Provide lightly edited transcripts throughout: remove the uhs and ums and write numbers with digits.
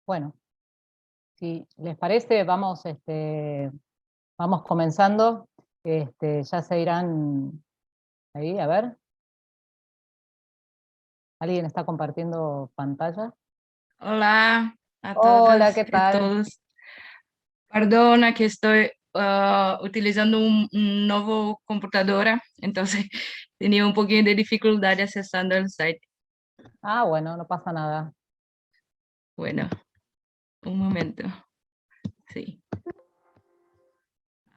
Bueno, si les parece, vamos comenzando. Ya se irán ahí, a ver. ¿Alguien está compartiendo pantalla? Hola a Hola, todas ¿qué y tal? todos. Perdona que estoy utilizando un nuevo computadora, entonces tenía un poquito de dificultad accesando el site. Ah, bueno, no pasa nada. Bueno, un momento. Sí,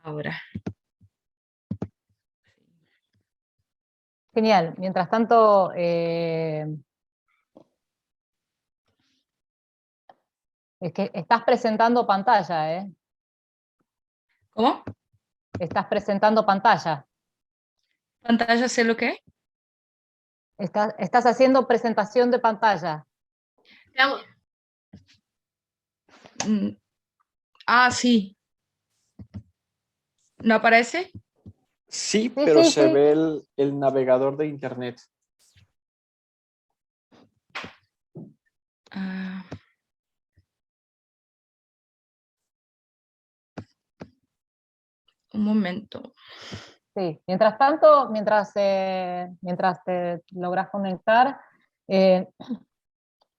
ahora. Genial. Mientras tanto, es que estás presentando pantalla, ¿eh? ¿Cómo? Estás presentando pantalla. ¿Pantalla sé lo que? Estás haciendo presentación de pantalla. Mm, sí. ¿No aparece? Sí, Sí, pero sí, se sí. ve el navegador de internet. Ah, un momento. Sí, mientras tanto, mientras te logras conectar, eh,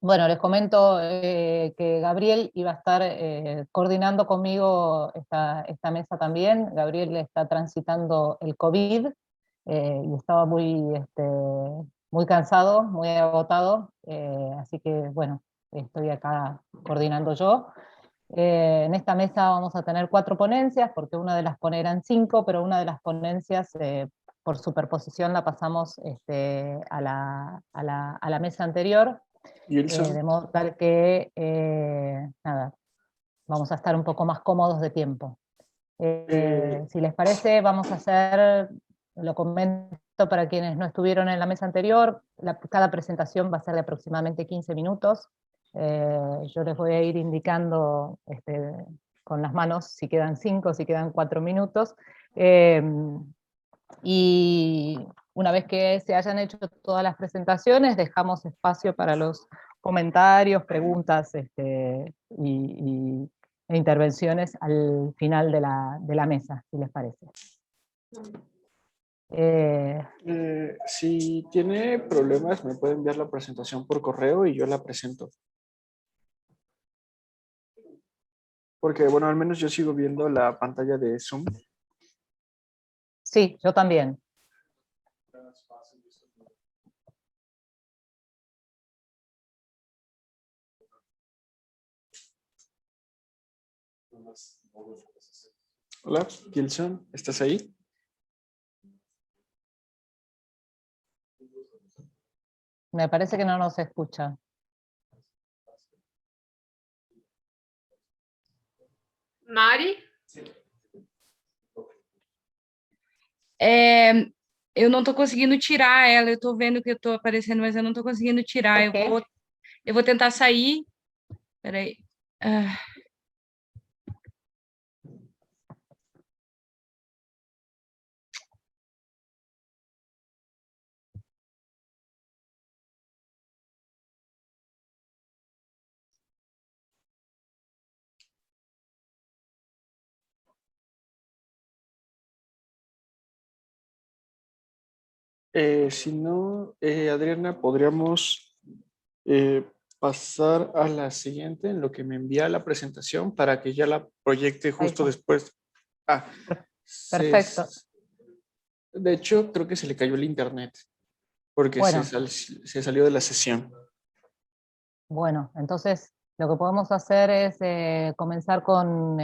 bueno, les comento que Gabriel iba a estar coordinando conmigo esta mesa también. Gabriel está transitando el COVID y estaba muy cansado, muy agotado, así que bueno, estoy acá coordinando yo. En esta mesa vamos a tener 4 ponencias, porque una de las eran 5, pero una de las ponencias, por superposición, la pasamos a la mesa anterior, Gilson, de modo tal que, nada, vamos a estar un poco más cómodos de tiempo. Si les parece, vamos a hacer, lo comento para quienes no estuvieron en la mesa anterior, cada presentación va a ser de aproximadamente 15 minutos. Yo les voy a ir indicando con las manos si quedan 5, si quedan 4 minutos. Y una vez que se hayan hecho todas las presentaciones, dejamos espacio para los comentarios, preguntas e intervenciones al final de la mesa, si les parece. si tiene problemas, me puede enviar la presentación por correo y yo la presento. Porque, bueno, al menos yo sigo viendo la pantalla de Zoom. Sí, yo también. Hola, Gilson, ¿estás ahí? Me parece que no nos escucha. Mari? Eu não estou conseguindo tirar ela, eu estou vendo que eu estou aparecendo, mas eu não estou conseguindo tirar. ¿Por qué? Eu vou tentar sair. Peraí. Ah, Si no, Adriana, podríamos pasar a la siguiente en lo que me envía la presentación para que ya la proyecte Ahí justo está. después. Ah, Perfecto. de hecho, creo que se le cayó el internet porque Bueno, se salió de la sesión. bueno, entonces lo que podemos hacer es comenzar con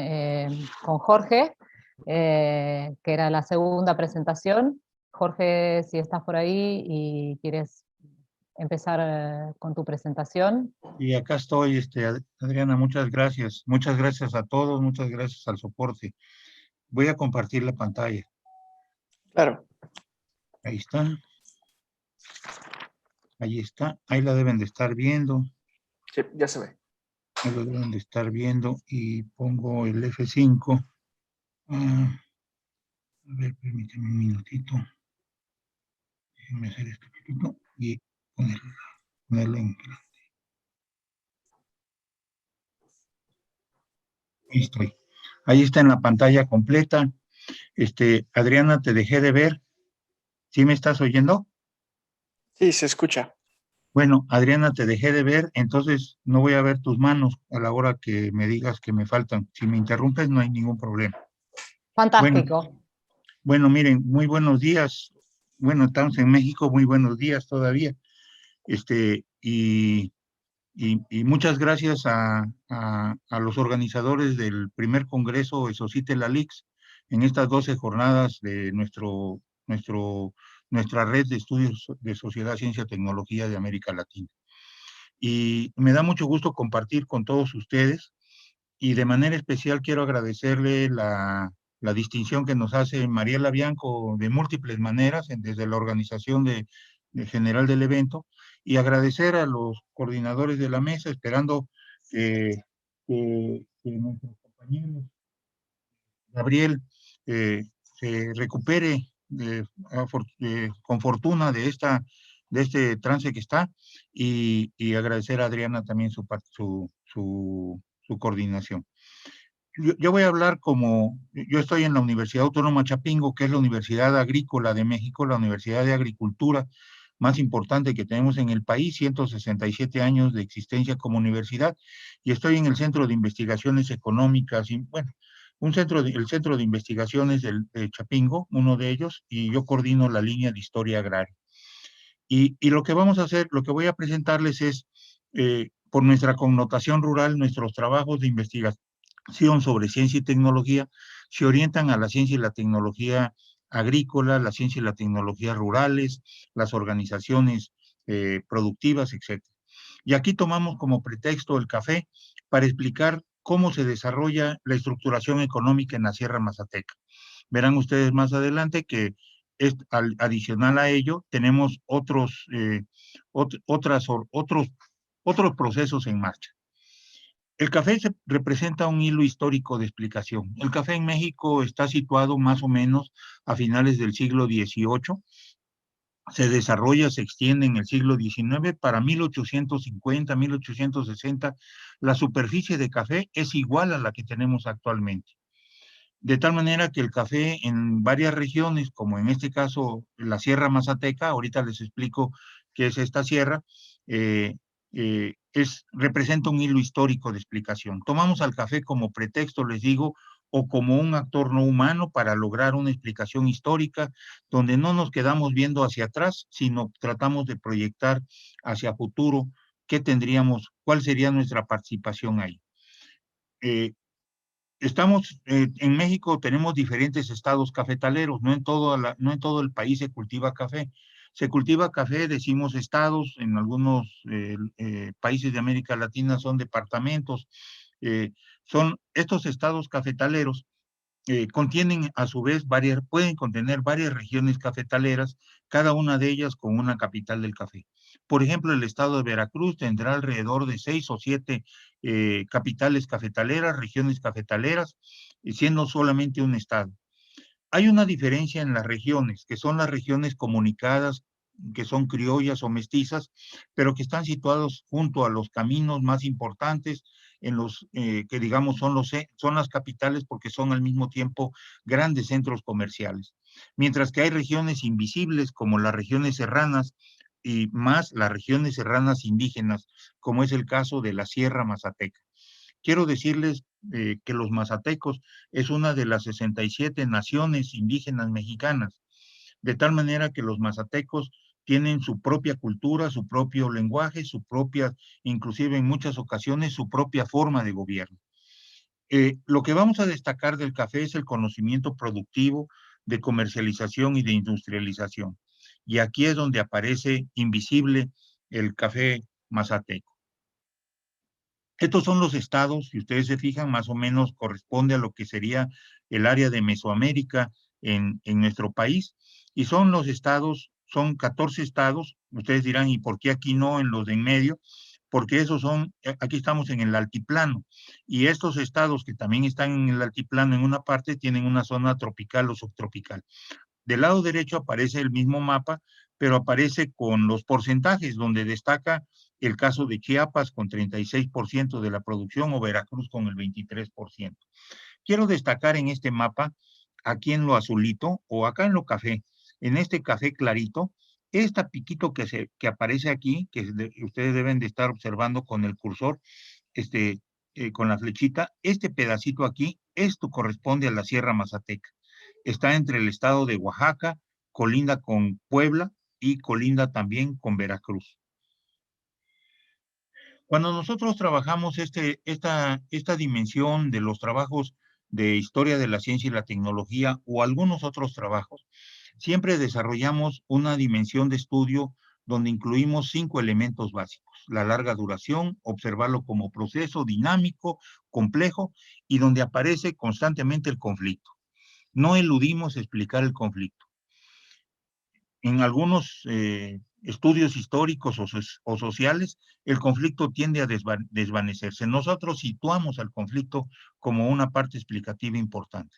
Jorge, que era la segunda presentación. Jorge, si estás por ahí y quieres empezar con tu presentación. Y acá estoy, Adriana, muchas gracias. Muchas gracias a todos, muchas gracias al soporte. Voy a compartir la pantalla. Claro. Ahí está. Ahí está. Ahí la deben de estar viendo. Sí, ya se ve. Ahí lo deben de estar viendo y pongo el F5. A ver, permíteme un minutito. Déjenme hacer esto poquito y ponerla en grande. Ahí estoy. Ahí está en la pantalla completa. Adriana, te dejé de ver. ¿Sí me estás oyendo? Sí, se escucha. Bueno, Adriana, te dejé de ver, entonces no voy a ver tus manos a la hora que me digas que me faltan. Si me interrumpes, no hay ningún problema. Fantástico. Bueno, miren, muy buenos días. Bueno, estamos en México, muy buenos días todavía. Y muchas gracias a los organizadores del primer Congreso Exocite Lalix en estas 12 jornadas de nuestra red de estudios de sociedad, ciencia y tecnología de América Latina. Y me da mucho gusto compartir con todos ustedes y de manera especial quiero agradecerle la distinción que nos hace Mariela Bianco de múltiples maneras, desde la organización de general del evento, y agradecer a los coordinadores de la mesa, esperando que nuestros compañeros Gabriel se recupere con fortuna de este trance que está, y agradecer a Adriana también su coordinación. Yo voy a hablar yo estoy en la Universidad Autónoma Chapingo, que es la Universidad Agrícola de México, la Universidad de Agricultura más importante que tenemos en el país, 167 años de existencia como universidad, y estoy en el Centro de Investigaciones Económicas, y bueno, el Centro de Investigaciones de Chapingo, uno de ellos, y yo coordino la línea de Historia Agraria. Y lo que vamos a hacer, lo que voy a presentarles es, por nuestra connotación rural, nuestros trabajos de investigación sobre ciencia y tecnología se orientan a la ciencia y la tecnología agrícola, la ciencia y la tecnología rurales, las organizaciones productivas, etc. Y aquí tomamos como pretexto el café para explicar cómo se desarrolla la estructuración económica en la Sierra Mazateca. Verán ustedes más adelante que adicional a ello tenemos otros procesos en marcha. El café representa un hilo histórico de explicación. El café en México está situado más o menos a finales del siglo XVIII. Se desarrolla, se extiende en el siglo XIX. Para 1850, 1860, la superficie de café es igual a la que tenemos actualmente. De tal manera que el café en varias regiones, como en este caso la Sierra Mazateca, ahorita les explico qué es esta sierra, representa un hilo histórico de explicación. Tomamos al café como pretexto, les digo, o como un actor no humano para lograr una explicación histórica, donde no nos quedamos viendo hacia atrás, sino tratamos de proyectar hacia futuro qué tendríamos, cuál sería nuestra participación ahí. En México tenemos diferentes estados cafetaleros, no en todo el país se cultiva café. Se cultiva café, decimos estados, en algunos países de América Latina son departamentos. Son estos estados cafetaleros contienen a su vez pueden contener varias regiones cafetaleras, cada una de ellas con una capital del café. Por ejemplo, el estado de Veracruz tendrá alrededor de 6 o 7 capitales cafetaleras, regiones cafetaleras, siendo solamente un estado. Hay una diferencia en las regiones, que son las regiones comunicadas, que son criollas o mestizas, pero que están situados junto a los caminos más importantes, que digamos son las capitales porque son al mismo tiempo grandes centros comerciales. Mientras que hay regiones invisibles como las regiones serranas y más las regiones serranas indígenas, como es el caso de la Sierra Mazateca. Quiero decirles que los mazatecos es una de las 67 naciones indígenas mexicanas, de tal manera que los mazatecos tienen su propia cultura, su propio lenguaje, inclusive en muchas ocasiones, su propia forma de gobierno. Lo que vamos a destacar del café es el conocimiento productivo, de comercialización y de industrialización. Y aquí es donde aparece invisible el café mazateco. Estos son los estados, si ustedes se fijan, más o menos corresponde a lo que sería el área de Mesoamérica en nuestro país, y son los estados, son 14 estados, ustedes dirán, ¿y por qué aquí no en los de en medio? Porque aquí estamos en el altiplano, y estos estados que también están en el altiplano en una parte tienen una zona tropical o subtropical. Del lado derecho aparece el mismo mapa, pero aparece con los porcentajes, donde destaca el caso de Chiapas con 36% de la producción o Veracruz con el 23%. Quiero destacar en este mapa, aquí en lo azulito o acá en lo café, en este café clarito, esta piquito que aparece aquí, que ustedes deben de estar observando con el cursor, con la flechita, este pedacito aquí, esto corresponde a la Sierra Mazateca. Está entre el estado de Oaxaca, colinda con Puebla y colinda también con Veracruz. Cuando nosotros trabajamos esta dimensión de los trabajos de historia de la ciencia y la tecnología o algunos otros trabajos, siempre desarrollamos una dimensión de estudio donde incluimos 5 elementos básicos. La larga duración, observarlo como proceso dinámico, complejo y donde aparece constantemente el conflicto. No eludimos explicar el conflicto. En algunos estudios históricos o sociales, el conflicto tiende a desvanecerse. Nosotros situamos al conflicto como una parte explicativa importante.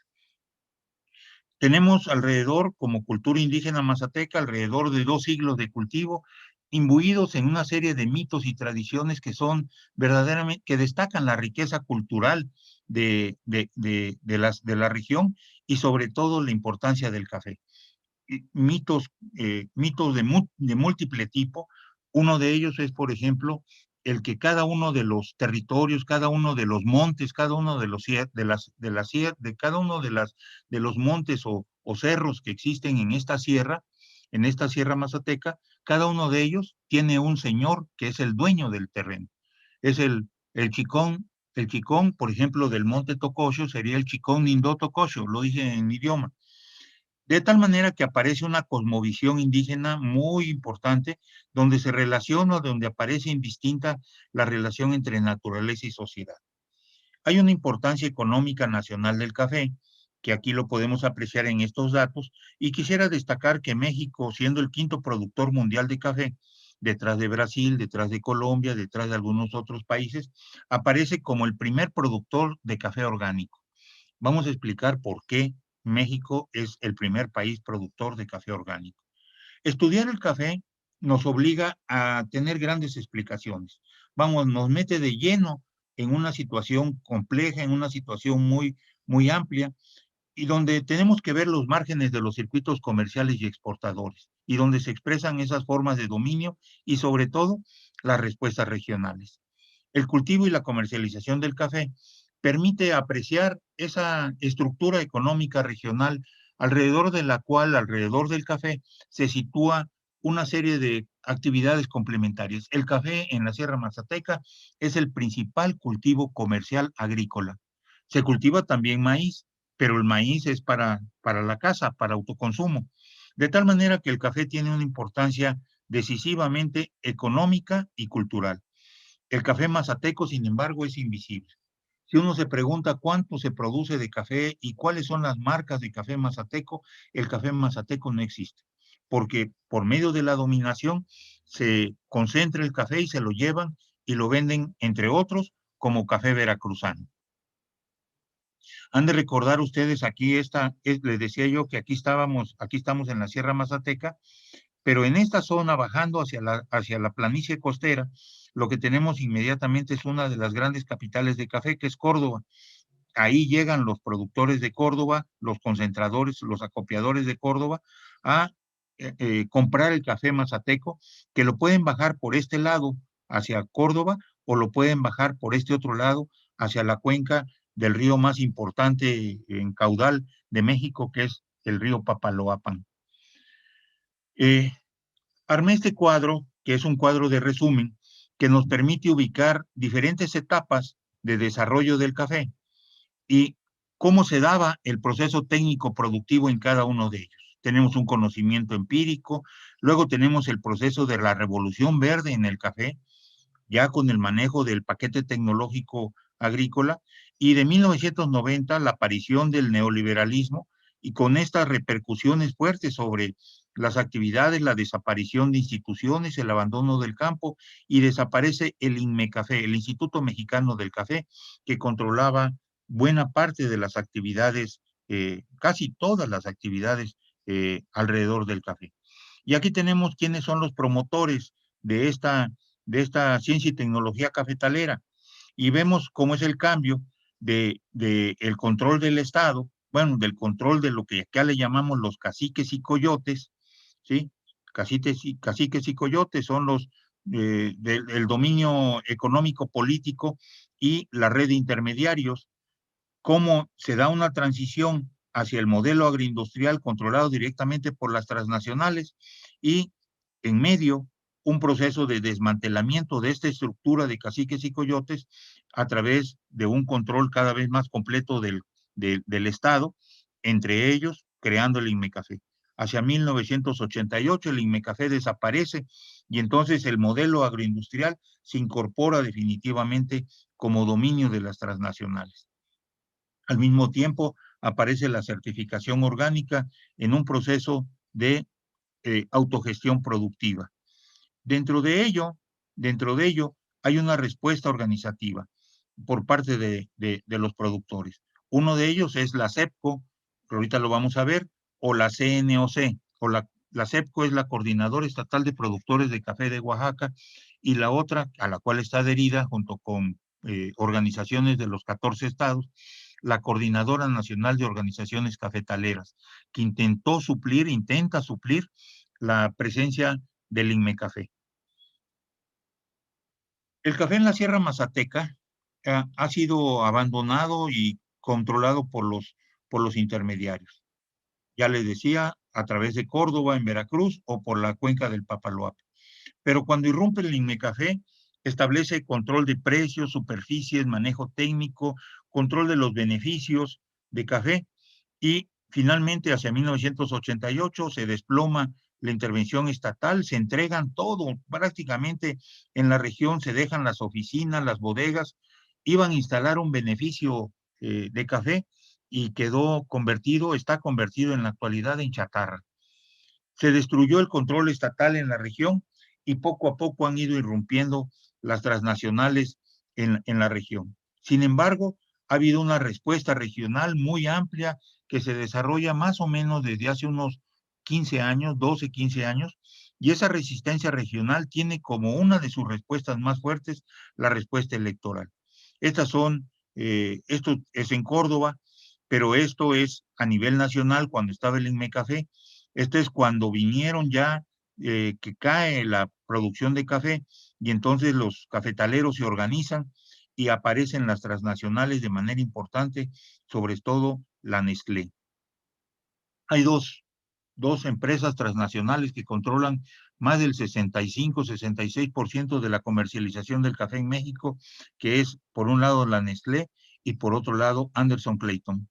Tenemos alrededor, como cultura indígena mazateca, alrededor de 2 siglos de cultivo, imbuidos en una serie de mitos y tradiciones que son verdaderamente, que destacan la riqueza cultural de la región y sobre todo la importancia del café. Mitos de múltiple tipo. Uno de ellos es, por ejemplo, el que cada uno de los territorios, cada uno de los montes, cada uno de los montes o cerros que existen en esta sierra mazateca, cada uno de ellos tiene un señor que es el dueño del terreno. Es el chicón, por ejemplo, del monte Tocoyo sería el chicón Nindó Tocoyo, lo dije en mi idioma. De tal manera que aparece una cosmovisión indígena muy importante, donde se relaciona, donde aparece indistinta la relación entre naturaleza y sociedad. Hay una importancia económica nacional del café, que aquí lo podemos apreciar en estos datos, y quisiera destacar que México, siendo el 5º productor mundial de café, detrás de Brasil, detrás de Colombia, detrás de algunos otros países, aparece como el primer productor de café orgánico. Vamos a explicar por qué México es el primer país productor de café orgánico. Estudiar el café nos obliga a tener grandes explicaciones. Nos mete de lleno en una situación compleja, en una situación muy, muy amplia, y donde tenemos que ver los márgenes de los circuitos comerciales y exportadores, y donde se expresan esas formas de dominio y sobre todo las respuestas regionales. El cultivo y la comercialización del café permite apreciar esa estructura económica regional alrededor de la cual, alrededor del café, se sitúa una serie de actividades complementarias. El café en la Sierra Mazateca es el principal cultivo comercial agrícola. Se cultiva también maíz, pero el maíz es para la casa, para autoconsumo. De tal manera que el café tiene una importancia decisivamente económica y cultural. El café mazateco, sin embargo, es invisible. Si uno se pregunta cuánto se produce de café y cuáles son las marcas de café mazateco, el café mazateco no existe, porque por medio de la dominación se concentra el café y se lo llevan y lo venden, entre otros, como café veracruzano. Han de recordar ustedes aquí les decía yo que aquí estamos en la Sierra Mazateca, pero en esta zona, bajando hacia la planicie costera, lo que tenemos inmediatamente es una de las grandes capitales de café, que es Córdoba. Ahí llegan los productores de Córdoba, los concentradores, los acopiadores de Córdoba, a comprar el café mazateco, que lo pueden bajar por este lado hacia Córdoba o lo pueden bajar por este otro lado hacia la cuenca del río más importante en caudal de México, que es el río Papaloapan. Armé este cuadro, que es un cuadro de resumen, que nos permite ubicar diferentes etapas de desarrollo del café y cómo se daba el proceso técnico productivo en cada uno de ellos. Tenemos un conocimiento empírico, luego tenemos el proceso de la revolución verde en el café, ya con el manejo del paquete tecnológico agrícola, y de 1990 la aparición del neoliberalismo, y con estas repercusiones fuertes sobre las actividades, la desaparición de instituciones, el abandono del campo, y desaparece el INMECAFé, el Instituto Mexicano del Café, que controlaba buena parte de las actividades, casi todas las actividades alrededor del café. Y aquí tenemos quiénes son los promotores de esta ciencia y tecnología cafetalera, y vemos cómo es el cambio de el control del Estado, bueno, del control de lo que acá le llamamos los caciques y coyotes, ¿sí? Caciques y coyotes son los del dominio económico, político y la red de intermediarios, cómo se da una transición hacia el modelo agroindustrial controlado directamente por las transnacionales y en medio un proceso de desmantelamiento de esta estructura de caciques y coyotes a través de un control cada vez más completo del Estado, entre ellos creando el INMECAFE. Hacia 1988 el INMECAFE desaparece y entonces el modelo agroindustrial se incorpora definitivamente como dominio de las transnacionales. Al mismo tiempo, aparece la certificación orgánica en un proceso de autogestión productiva. Dentro de ello, hay una respuesta organizativa por parte de los productores. Uno de ellos es la CEPCO, que ahorita lo vamos a ver, o la CNOC, o la CEPCO es la Coordinadora Estatal de Productores de Café de Oaxaca, y la otra, a la cual está adherida junto con organizaciones de los 14 estados, la Coordinadora Nacional de Organizaciones Cafetaleras, que intenta suplir la presencia del INMECAFE. El café en la Sierra Mazateca ha sido abandonado y controlado por los intermediarios. Ya les decía, a través de Córdoba, en Veracruz, o por la cuenca del Papaloapan. Pero cuando irrumpe el INMECAFE, establece control de precios, superficies, manejo técnico, control de los beneficios de café, y finalmente hacia 1988 se desploma la intervención estatal, se entregan todo, prácticamente en la región se dejan las oficinas, las bodegas, iban a instalar un beneficio de café y está convertido en la actualidad en chatarra. Se destruyó el control estatal en la región y poco a poco han ido irrumpiendo las transnacionales en la región. Sin embargo, ha habido una respuesta regional muy amplia que se desarrolla más o menos desde hace unos 15 años, 12, 15 años, y esa resistencia regional tiene como una de sus respuestas más fuertes la respuesta electoral. Esto es en Córdoba, pero esto es a nivel nacional cuando estaba el INMECAFE. Esto es cuando vinieron ya que cae la producción de café y entonces los cafetaleros se organizan y aparecen las transnacionales de manera importante, sobre todo la Nestlé. Hay dos empresas transnacionales que controlan más del 65-66% de la comercialización del café en México, que es por un lado la Nestlé y por otro lado Anderson Clayton.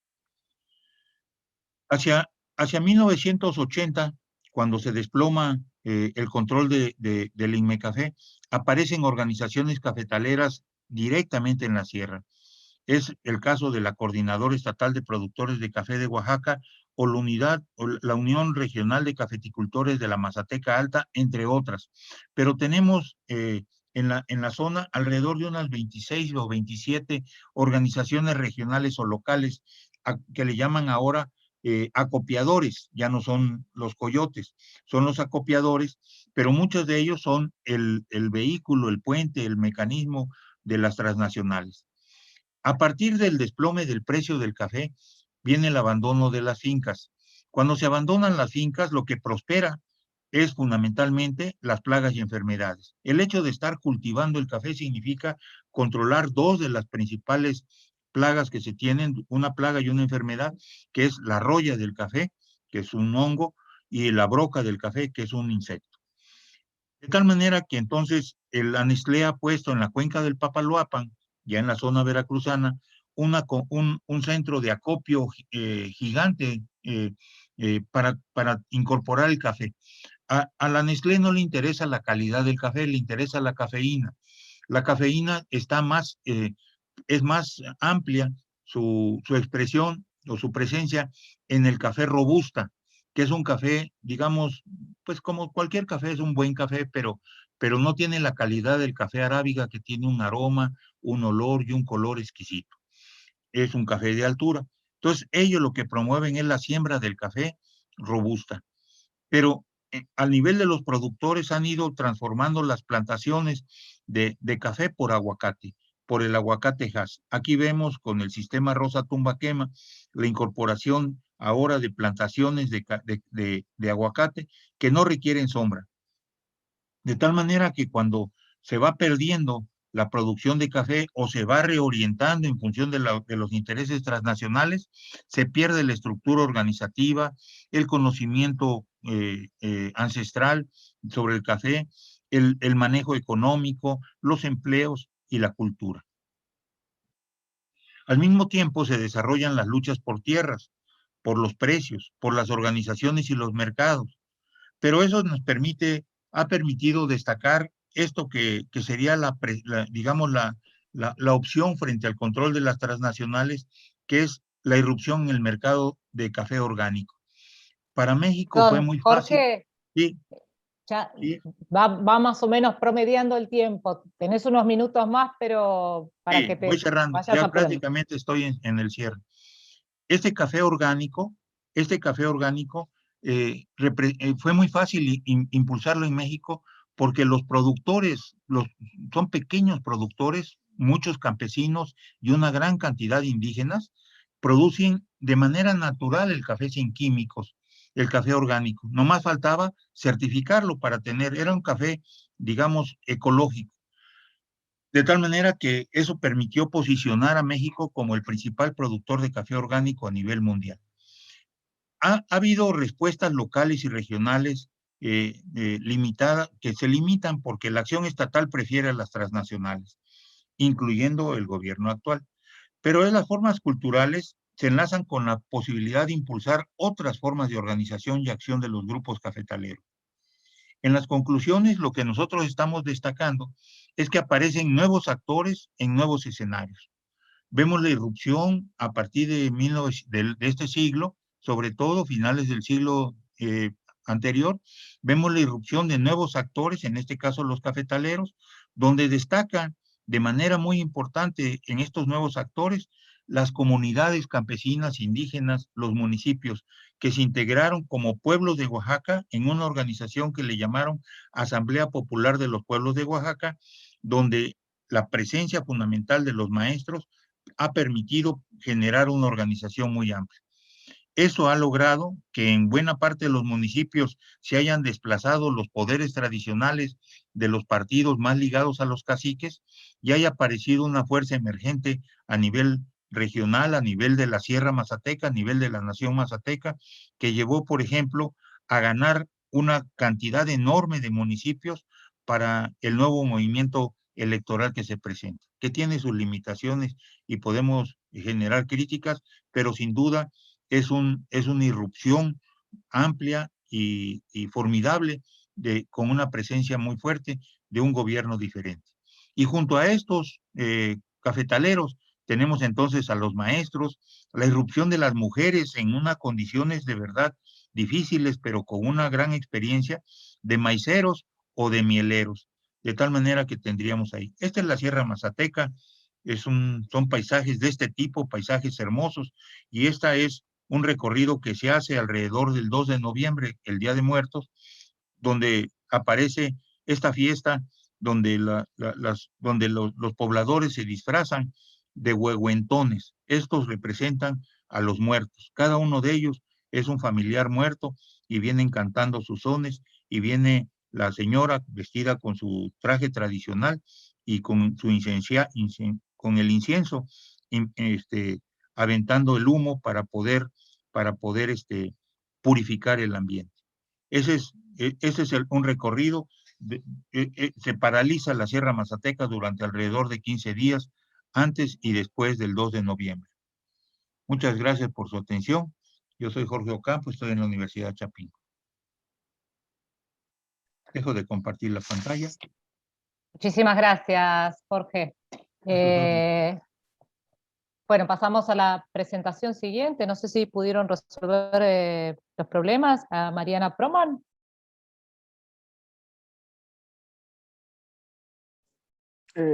Hacia 1980, cuando se desploma el control del INMECAFE, aparecen organizaciones cafetaleras directamente en la sierra. Es el caso de la Coordinadora Estatal de Productores de Café de Oaxaca o la Unión Regional de Cafeticultores de la Mazateca Alta, entre otras. Pero tenemos en la zona alrededor de unas 26 o 27 organizaciones regionales o locales que le llaman ahora acopiadores, ya no son los coyotes, son los acopiadores, pero muchos de ellos son el vehículo, el puente, el mecanismo de las transnacionales. A partir del desplome del precio del café, viene el abandono de las fincas. Cuando se abandonan las fincas, lo que prospera es fundamentalmente las plagas y enfermedades. El hecho de estar cultivando el café significa controlar dos de las principales plagas que se tienen, una plaga y una enfermedad, que es la roya del café, que es un hongo, y la broca del café, que es un insecto. De tal manera que entonces la Nestlé ha puesto en la cuenca del Papaloapan, ya en la zona veracruzana, un centro de acopio gigante para incorporar el café. A la Nestlé no le interesa la calidad del café, le interesa la cafeína. La cafeína es más amplia su expresión o su presencia en el café robusta, que es un café, digamos, pues como cualquier café, es un buen café, pero no tiene la calidad del café arábiga, que tiene un aroma, un olor y un color exquisito. Es un café de altura. Entonces, ellos lo que promueven es la siembra del café robusta. Pero al nivel de los productores han ido transformando las plantaciones de café por aguacate, por el aguacate Hass. Aquí vemos con el sistema Rosa Tumba Quema la incorporación ahora de plantaciones de aguacate que no requieren sombra. De tal manera que cuando se va perdiendo la producción de café o se va reorientando en función de los intereses transnacionales, se pierde la estructura organizativa, el conocimiento ancestral sobre el café, el manejo económico, los empleos y la cultura. Al mismo tiempo se desarrollan las luchas por tierras, por los precios, por las organizaciones y los mercados, pero eso ha permitido destacar esto que sería digamos, la opción frente al control de las transnacionales, que es la irrupción en el mercado de café orgánico. Para México fue muy fácil. Jorge, Sí, ya sí, va más o menos promediando el tiempo. Tenés unos minutos más, pero para sí, que voy te cerrando. vayas Ya apurando. prácticamente estoy en el cierre. Este café orgánico fue muy fácil impulsarlo en México porque los productores, son pequeños productores, muchos campesinos y una gran cantidad de indígenas, producen de manera natural el café sin químicos, el café orgánico. Nomás faltaba certificarlo era un café, digamos, ecológico. De tal manera que eso permitió posicionar a México como el principal productor de café orgánico a nivel mundial. Ha habido respuestas locales y regionales limitadas, que se limitan porque la acción estatal prefiere a las transnacionales, incluyendo el gobierno actual. Pero las formas culturales se enlazan con la posibilidad de impulsar otras formas de organización y acción de los grupos cafetaleros. En las conclusiones, lo que nosotros estamos destacando es que aparecen nuevos actores en nuevos escenarios. Vemos la irrupción a partir de este siglo, sobre todo finales del siglo anterior, vemos la irrupción de nuevos actores, en este caso los cafetaleros, donde destacan de manera muy importante en estos nuevos actores las comunidades campesinas, indígenas, los municipios, que se integraron como pueblos de Oaxaca en una organización que le llamaron Asamblea Popular de los Pueblos de Oaxaca, donde la presencia fundamental de los maestros ha permitido generar una organización muy amplia. Eso ha logrado que en buena parte de los municipios se hayan desplazado los poderes tradicionales de los partidos más ligados a los caciques y haya aparecido una fuerza emergente a nivel regional, a nivel de la Sierra Mazateca, a nivel de la Nación Mazateca, que llevó, por ejemplo, a ganar una cantidad enorme de municipios para el nuevo movimiento electoral que se presenta, que tiene sus limitaciones y podemos generar críticas, pero sin duda es una irrupción amplia y formidable con una presencia muy fuerte de un gobierno diferente. Y junto a estos cafetaleros tenemos entonces a los maestros, la irrupción de las mujeres en unas condiciones de verdad difíciles, pero con una gran experiencia de maiceros o de mieleros, de tal manera que tendríamos ahí. Esta es la Sierra Mazateca, son paisajes de este tipo, paisajes hermosos, y esta es un recorrido que se hace alrededor del 2 de noviembre, el Día de Muertos, donde aparece esta fiesta donde, donde los pobladores se disfrazan de huehuentones. Estos representan a los muertos. Cada uno de ellos es un familiar muerto y vienen cantando sus sones y viene la señora vestida con su traje tradicional y con con el incienso, aventando el humo para poder purificar el ambiente. Ese es un recorrido. Se paraliza la Sierra Mazateca durante alrededor de 15 días, antes y después del 2 de noviembre. Muchas gracias por su atención. Yo soy Jorge Ocampo, estoy en la Universidad Chapingo. Dejo de compartir la pantalla. Muchísimas gracias, Jorge. Bueno, pasamos a la presentación siguiente. No sé si pudieron resolver los problemas. A Mariana Proman.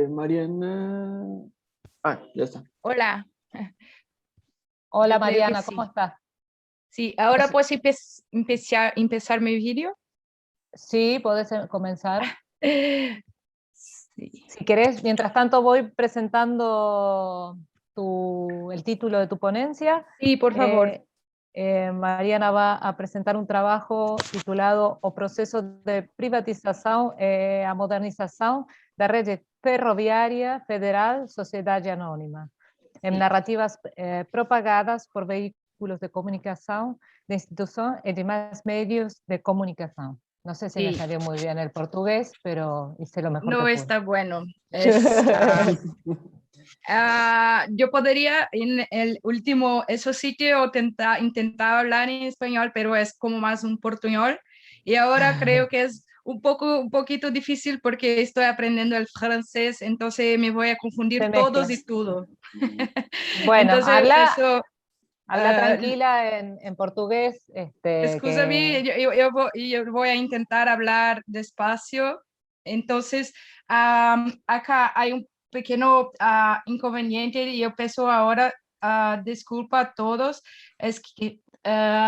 Mariana. Ya está. Hola. Hola Yo creo que Mariana, sí. ¿cómo estás? Sí, ahora puedo empezar mi vídeo. Sí, podés comenzar. Sí. Si querés, mientras tanto voy presentando el título de tu ponencia. Sí, por favor. Mariana va a presentar un trabajo titulado O proceso de privatização e a modernização da rede ferroviária federal Sociedade Anônima, en narrativas propagadas por vehículos de comunicación, de institución y demás medios de comunicación. No sé si me Sí. salió muy bien el portugués, pero hice lo mejor No que pude. está bueno. Yo podría en el último, eso sí que intentar hablar en español, pero es como más un portuñol. Y ahora creo que es un poquito difícil porque estoy aprendiendo el francés, entonces me voy a confundir Se todos mezcla. y todo. Bueno, Entonces, eso, habla tranquila en portugués. Escúchame, yo voy a intentar hablar despacio. Entonces, acá hay un pequeño inconveniente y yo peço ahora disculpa a todos. Es que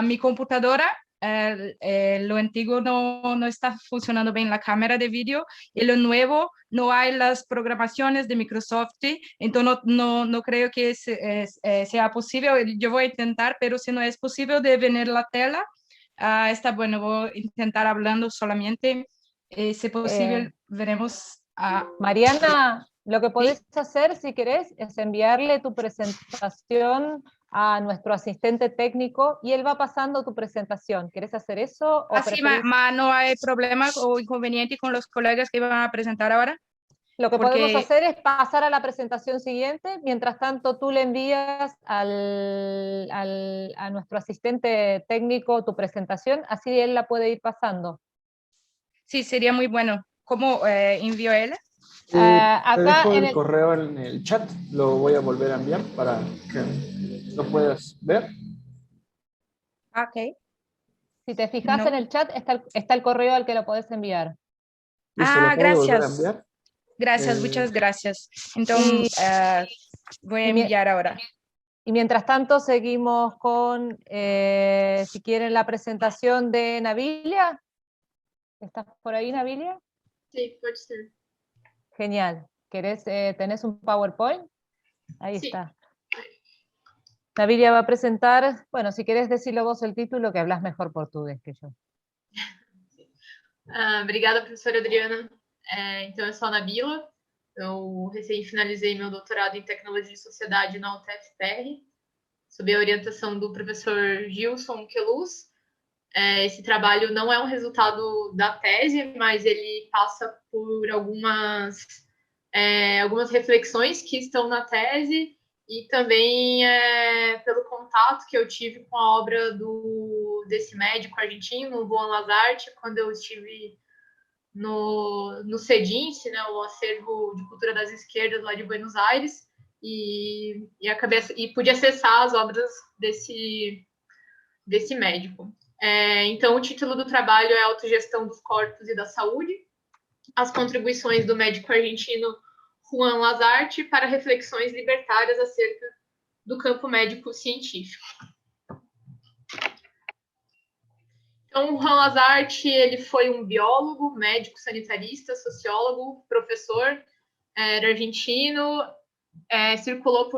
mi computadora, lo antiguo no está funcionando bien la cámara de vídeo y lo nuevo no hay las programaciones de Microsoft, entonces no creo que sea posible. Yo voy a intentar, pero si no es posible de venir la tela, está bueno, voy a intentar hablando solamente. Si posible, veremos. Mariana, lo que ¿Sí? podés hacer, si querés, es enviarle tu presentación a nuestro asistente técnico y él va pasando tu presentación. ¿Querés hacer eso? ¿O Así, preferís? no hay problema o inconveniente con los colegas que van a presentar ahora. Lo que Porque- podemos hacer es pasar a la presentación siguiente, mientras tanto tú le envías a nuestro asistente técnico tu presentación, así él la puede ir pasando. Sí, sería muy bueno. ¿Cómo envío él? Te Acá dejo en el correo en el chat, lo voy a volver a enviar para que lo puedas ver. Ok. si te fijas No. en el chat, está el correo al que lo podés enviar. Listo, lo acabo de volver a Gracias. enviar. Gracias, muchas gracias. Entonces, voy a y mi- enviar ahora. Y mientras tanto seguimos con, si quieren, la presentación de Navilia. ¿Estás por ahí, Navilia? Sí, pode ser. Genial. ¿Tenés un PowerPoint? Ahí Sí. está. Navilia va a presentar, bueno, si querés decirlo vos el título, que hablas mejor portugués que yo. Obrigada, professora Adriana. Então, eu sou a Nabila, eu recém-finalizei meu doutorado em Tecnologia e Sociedade na UTFPR, sob a orientação do professor Gilson Queluz. Esse trabalho não é um resultado da tese, mas ele passa por algumas reflexões que estão na tese e também pelo contato que eu tive com a obra desse médico argentino, Juan Lazarte, quando eu estive no CEDINSE, né, o Acervo de Cultura das Esquerdas lá de Buenos Aires, e pude acessar as obras desse médico. Então, o título do trabalho é Autogestão dos Corpos e da Saúde, as contribuições do médico argentino Juan Lazarte para reflexões libertárias acerca do campo médico-científico. Então, o Juan Lazarte, ele foi um biólogo, médico sanitarista, sociólogo, professor, era argentino, circulou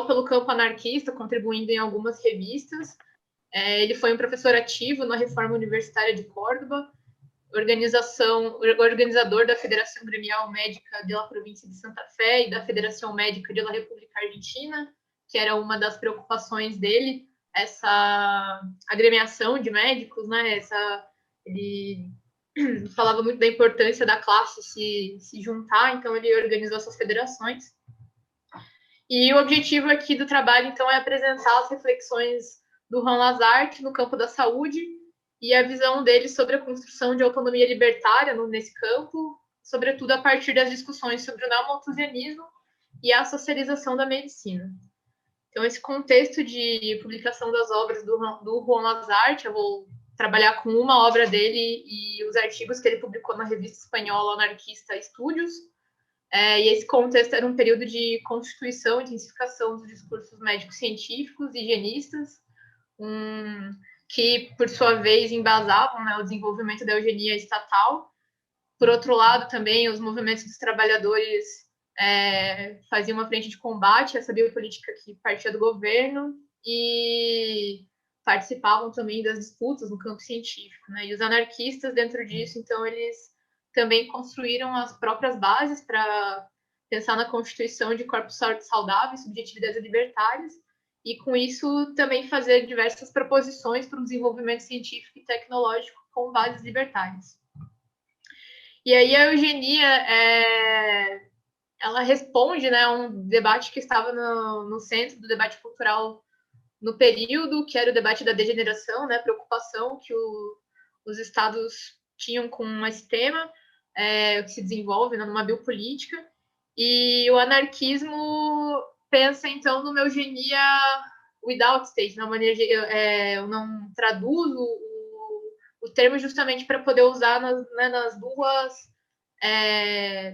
pelo campo anarquista, contribuindo em algumas revistas. Ele foi um professor ativo na Reforma Universitária de Córdoba, organizador da Federação Gremial Médica de la Província de Santa Fé e da Federação Médica de la República Argentina, que era uma das preocupações dele, essa agremiação de médicos, né? Ele falava muito da importância da classe se juntar, então ele organizou essas federações. E o objetivo aqui do trabalho, então, é apresentar as reflexões do Juan Lazarte no campo da saúde e a visão dele sobre a construção de autonomia libertária nesse campo, sobretudo a partir das discussões sobre o neomalthusianismo e a socialização da medicina. Então, esse contexto de publicação das obras do Juan Lazarte, eu vou trabalhar com uma obra dele e os artigos que ele publicou na revista espanhola anarquista Estúdios. E esse contexto era um período de constituição e intensificação dos discursos médicos científicos e higienistas, que, por sua vez, embasavam, né, o desenvolvimento da eugenia estatal. Por outro lado, também, os movimentos dos trabalhadores faziam uma frente de combate a essa biopolítica que partia do governo e participavam também das disputas no campo científico, né? E os anarquistas, dentro disso, então, eles também construíram as próprias bases para pensar na constituição de corpos saudáveis, subjetividades libertárias, e com isso também fazer diversas proposições para um desenvolvimento científico e tecnológico com bases libertárias. E aí a eugenia, ela responde, né, a um debate que estava no centro do debate cultural no período, que era o debate da degeneração, né, preocupação que os estados tinham com esse tema, que se desenvolve, né, numa biopolítica, e o anarquismo pensa, então, numa eugenia without state, na maneira de, eu não traduzo o termo justamente para poder usar nas duas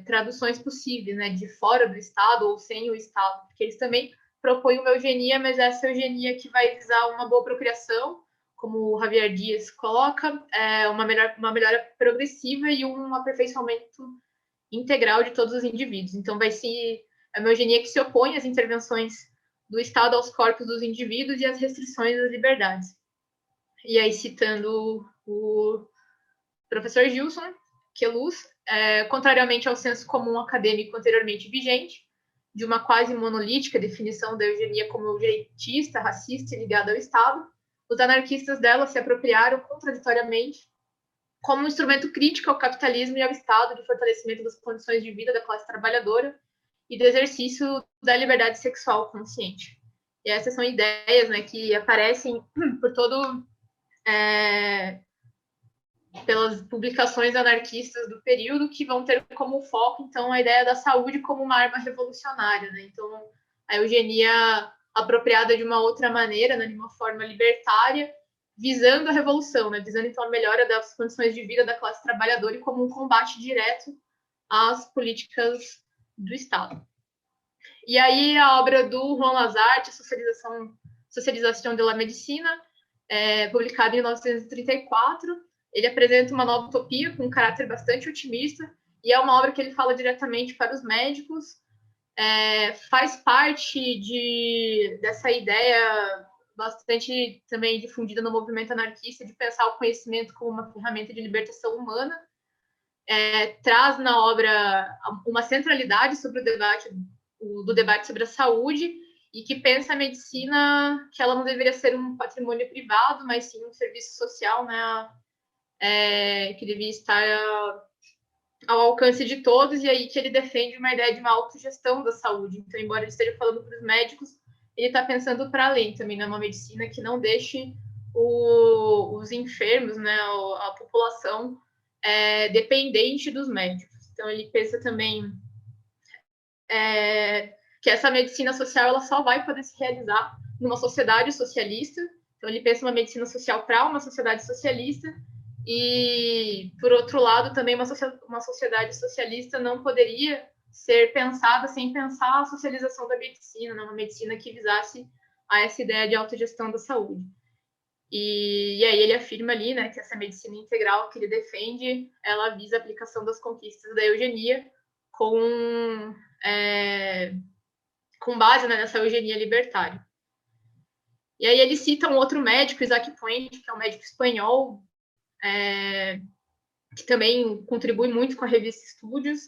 traduções possíveis, né, de fora do Estado ou sem o Estado, porque eles também propõem uma eugenia, mas essa eugenia que vai visar uma boa procriação, como o Javier Dias coloca, uma melhora progressiva e um aperfeiçoamento integral de todos os indivíduos. Então, vai ser uma eugenia que se opõe às intervenções do Estado aos corpos dos indivíduos e às restrições das liberdades. E aí, citando o professor Gilson Queluz, contrariamente ao senso comum acadêmico anteriormente vigente, de uma quase monolítica definição da eugenia como eugenicista, racista e ligada ao Estado, os anarquistas dela se apropriaram contraditoriamente como um instrumento crítico ao capitalismo e ao Estado de fortalecimento das condições de vida da classe trabalhadora e do exercício da liberdade sexual consciente. E essas são ideias, né, que aparecem por todo... pelas publicações anarquistas do período, que vão ter como foco, então, a ideia da saúde como uma arma revolucionária, né? Então, a eugenia apropriada de uma outra maneira, né, de uma forma libertária, visando a revolução, né? Visando, então, a melhora das condições de vida da classe trabalhadora e como um combate direto às políticas do Estado. E aí, a obra do Juan Lazarte, Socialização de la Medicina, publicada em 1934, ele apresenta uma nova utopia com um caráter bastante otimista, e é uma obra que ele fala diretamente para os médicos, faz parte dessa ideia bastante também difundida no movimento anarquista de pensar o conhecimento como uma ferramenta de libertação humana, traz na obra uma centralidade sobre do debate sobre a saúde, e que pensa a medicina que ela não deveria ser um patrimônio privado, mas sim um serviço social, né, que devia estar ao alcance de todos, e aí que ele defende uma ideia de uma autogestão da saúde. Então, embora ele esteja falando para os médicos, ele está pensando para além também, numa medicina que não deixe os enfermos, né, a população dependente dos médicos. Então, ele pensa também que essa medicina social ela só vai poder se realizar numa sociedade socialista. Então, ele pensa uma medicina social para uma sociedade socialista, e, por outro lado, também uma sociedade socialista não poderia ser pensada sem pensar a socialização da medicina, né? Uma medicina que visasse a essa ideia de autogestão da saúde. E aí ele afirma ali, né, que essa medicina integral que ele defende, ela visa a aplicação das conquistas da eugenia com base, né, nessa eugenia libertária. E aí ele cita um outro médico, Isaac Puente, que é um médico espanhol, que também contribui muito com a revista Estúdios,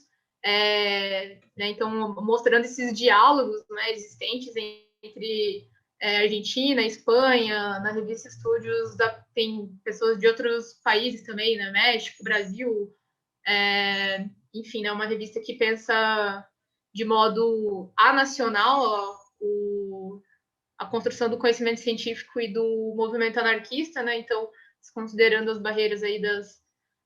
né, então mostrando esses diálogos, né, existentes entre Argentina, Espanha. Na revista Estúdios tem pessoas de outros países também, né, México, Brasil, enfim, é, né, uma revista que pensa de modo anacional a construção do conhecimento científico e do movimento anarquista, né, então considerando as barreiras aí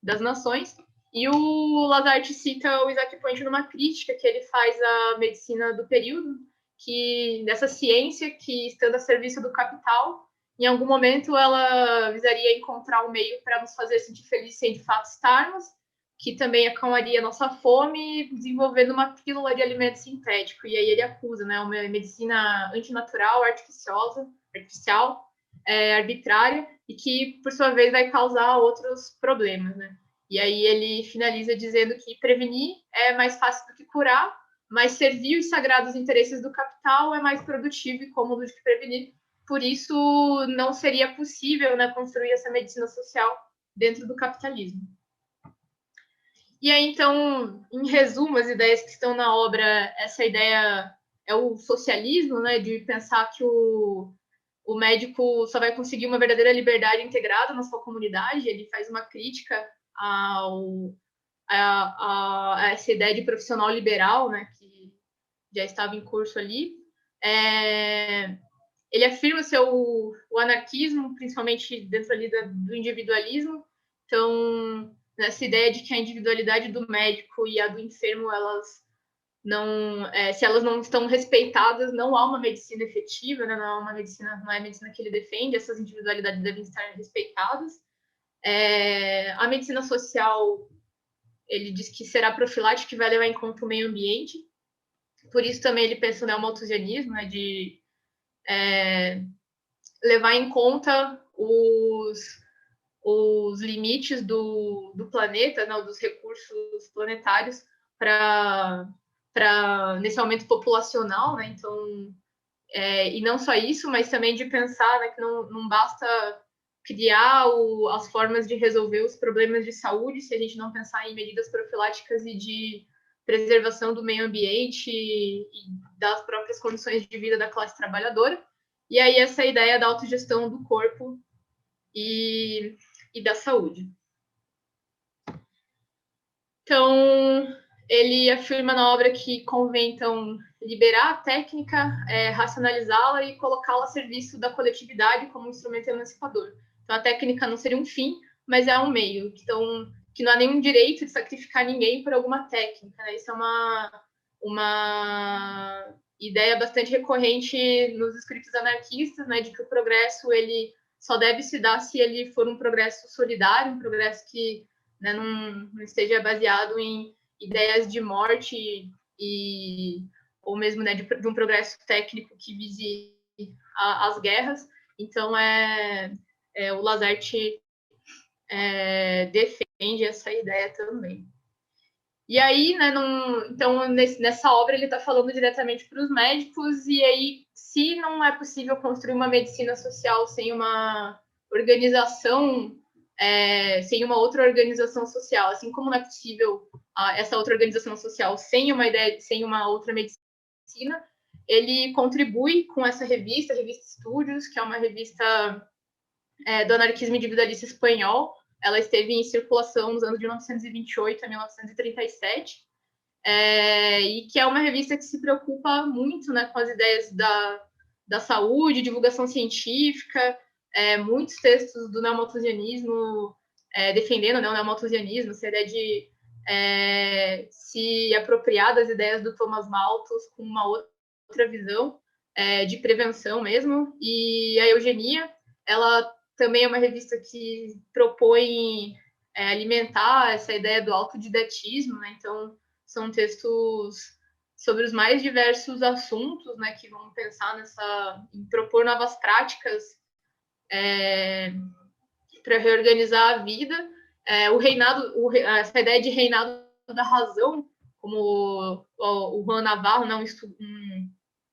das nações. E o Lazarte cita o Isaac Puente numa crítica que ele faz à medicina do período, que dessa ciência que, estando a serviço do capital, em algum momento ela visaria encontrar um meio para nos fazer sentir felizes sem de fato estarmos, que também acalmaria nossa fome, desenvolvendo uma pílula de alimento sintético. E aí ele acusa, né, uma medicina antinatural, artificial, arbitrária, e que, por sua vez, vai causar outros problemas, né? E aí ele finaliza dizendo que prevenir é mais fácil do que curar, mas servir os sagrados interesses do capital é mais produtivo e cômodo do que prevenir. Por isso, não seria possível, né, construir essa medicina social dentro do capitalismo. E aí, então, em resumo, as ideias que estão na obra, essa ideia é o socialismo, né, de pensar que o médico só vai conseguir uma verdadeira liberdade integrada na sua comunidade. Ele faz uma crítica a essa ideia de profissional liberal, né, que já estava em curso ali. Ele afirma o anarquismo, principalmente dentro ali do individualismo. Então, nessa ideia de que a individualidade do médico e a do enfermo, elas não, se elas não estão respeitadas, não há uma medicina efetiva, né? Não é a medicina que ele defende, essas individualidades devem estar respeitadas. A medicina social, ele diz que será profilática, que vai levar em conta o meio ambiente. Por isso também ele pensa no neomalthusianismo, né, de levar em conta os limites do planeta, né, dos recursos planetários para nesse aumento populacional, né? Então, e não só isso, mas também de pensar, né, que não basta criar as formas de resolver os problemas de saúde se a gente não pensar em medidas profiláticas e de preservação do meio ambiente e das próprias condições de vida da classe trabalhadora. E aí essa ideia da autogestão do corpo e da saúde. Então, ele afirma na obra que convém, então, liberar a técnica, racionalizá-la e colocá-la a serviço da coletividade como instrumento emancipador. Então, a técnica não seria um fim, mas é um meio. Então, que não há nenhum direito de sacrificar ninguém por alguma técnica, né? Isso é uma ideia bastante recorrente nos escritos anarquistas, né? De que o progresso, ele só deve se dar se ele for um progresso solidário, um progresso que, né, não esteja baseado em ideias de morte ou mesmo, né, de um progresso técnico que vise as guerras. Então, o Lasarte defende essa ideia também. E aí, né, então, nessa obra, ele está falando diretamente para os médicos, e aí, se não é possível construir uma medicina social sem uma organização, sem uma outra organização social, assim como não é possível essa outra organização social sem uma outra medicina, ele contribui com essa revista Estúdios, que é uma revista do anarquismo individualista espanhol. Ela esteve em circulação nos anos de 1928 a 1937, e que é uma revista que se preocupa muito, né, com as ideias da saúde, divulgação científica, muitos textos do neomalthusianismo defendendo, né, o neomalthusianismo, essa ideia de se apropriar das ideias do Thomas Malthus com uma outra visão de prevenção mesmo. E a Eugenia, ela também é uma revista que propõe alimentar essa ideia do autodidatismo, né? Então, são textos sobre os mais diversos assuntos, né, que vão pensar em propor novas práticas para reorganizar a vida. Essa ideia de reinado da razão, como o Juan Navarro, né, um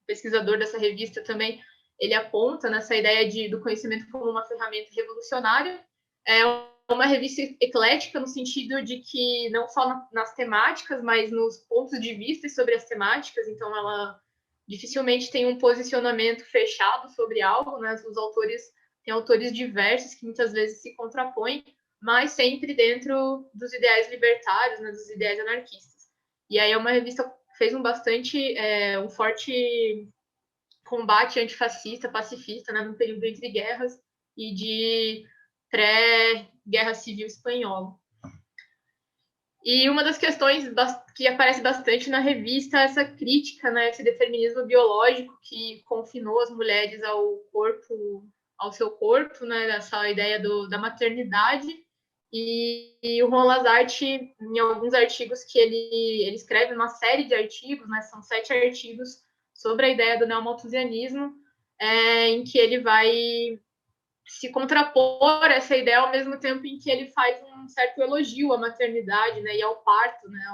pesquisador dessa revista também, ele aponta nessa ideia do conhecimento como uma ferramenta revolucionária. É uma revista eclética no sentido de que não só nas temáticas, mas nos pontos de vista sobre as temáticas. Então, ela dificilmente tem um posicionamento fechado sobre algo, né? Os autores têm autores diversos que muitas vezes se contrapõem, mas sempre dentro dos ideais libertários, né? Dos ideais anarquistas. E aí é uma revista que fez um forte combate antifascista, pacifista, né, no período entre guerras e de pré-guerra civil espanhola. E uma das questões que aparece bastante na revista é essa crítica, né, esse determinismo biológico que confinou as mulheres ao seu corpo, né, essa ideia da maternidade. E o Juan Lasarte, em alguns artigos que ele escreve, uma série de artigos, né, são 7 artigos sobre a ideia do neomalthusianismo, em que ele vai se contrapor a essa ideia ao mesmo tempo em que ele faz um certo elogio à maternidade, né, e ao parto, né,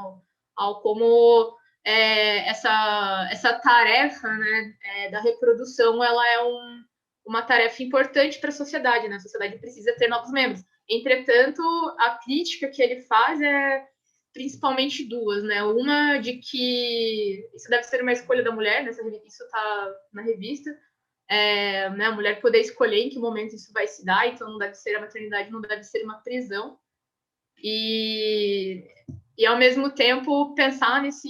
ao como essa tarefa, né, da reprodução, ela é uma tarefa importante para a sociedade, né? A sociedade precisa ter novos membros. Entretanto, a crítica que ele faz é principalmente duas, né? Uma de que isso deve ser uma escolha da mulher, né? Isso está na revista, né? A mulher poder escolher em que momento isso vai se dar, então não deve ser a maternidade, não deve ser uma prisão. E ao mesmo tempo pensar nessa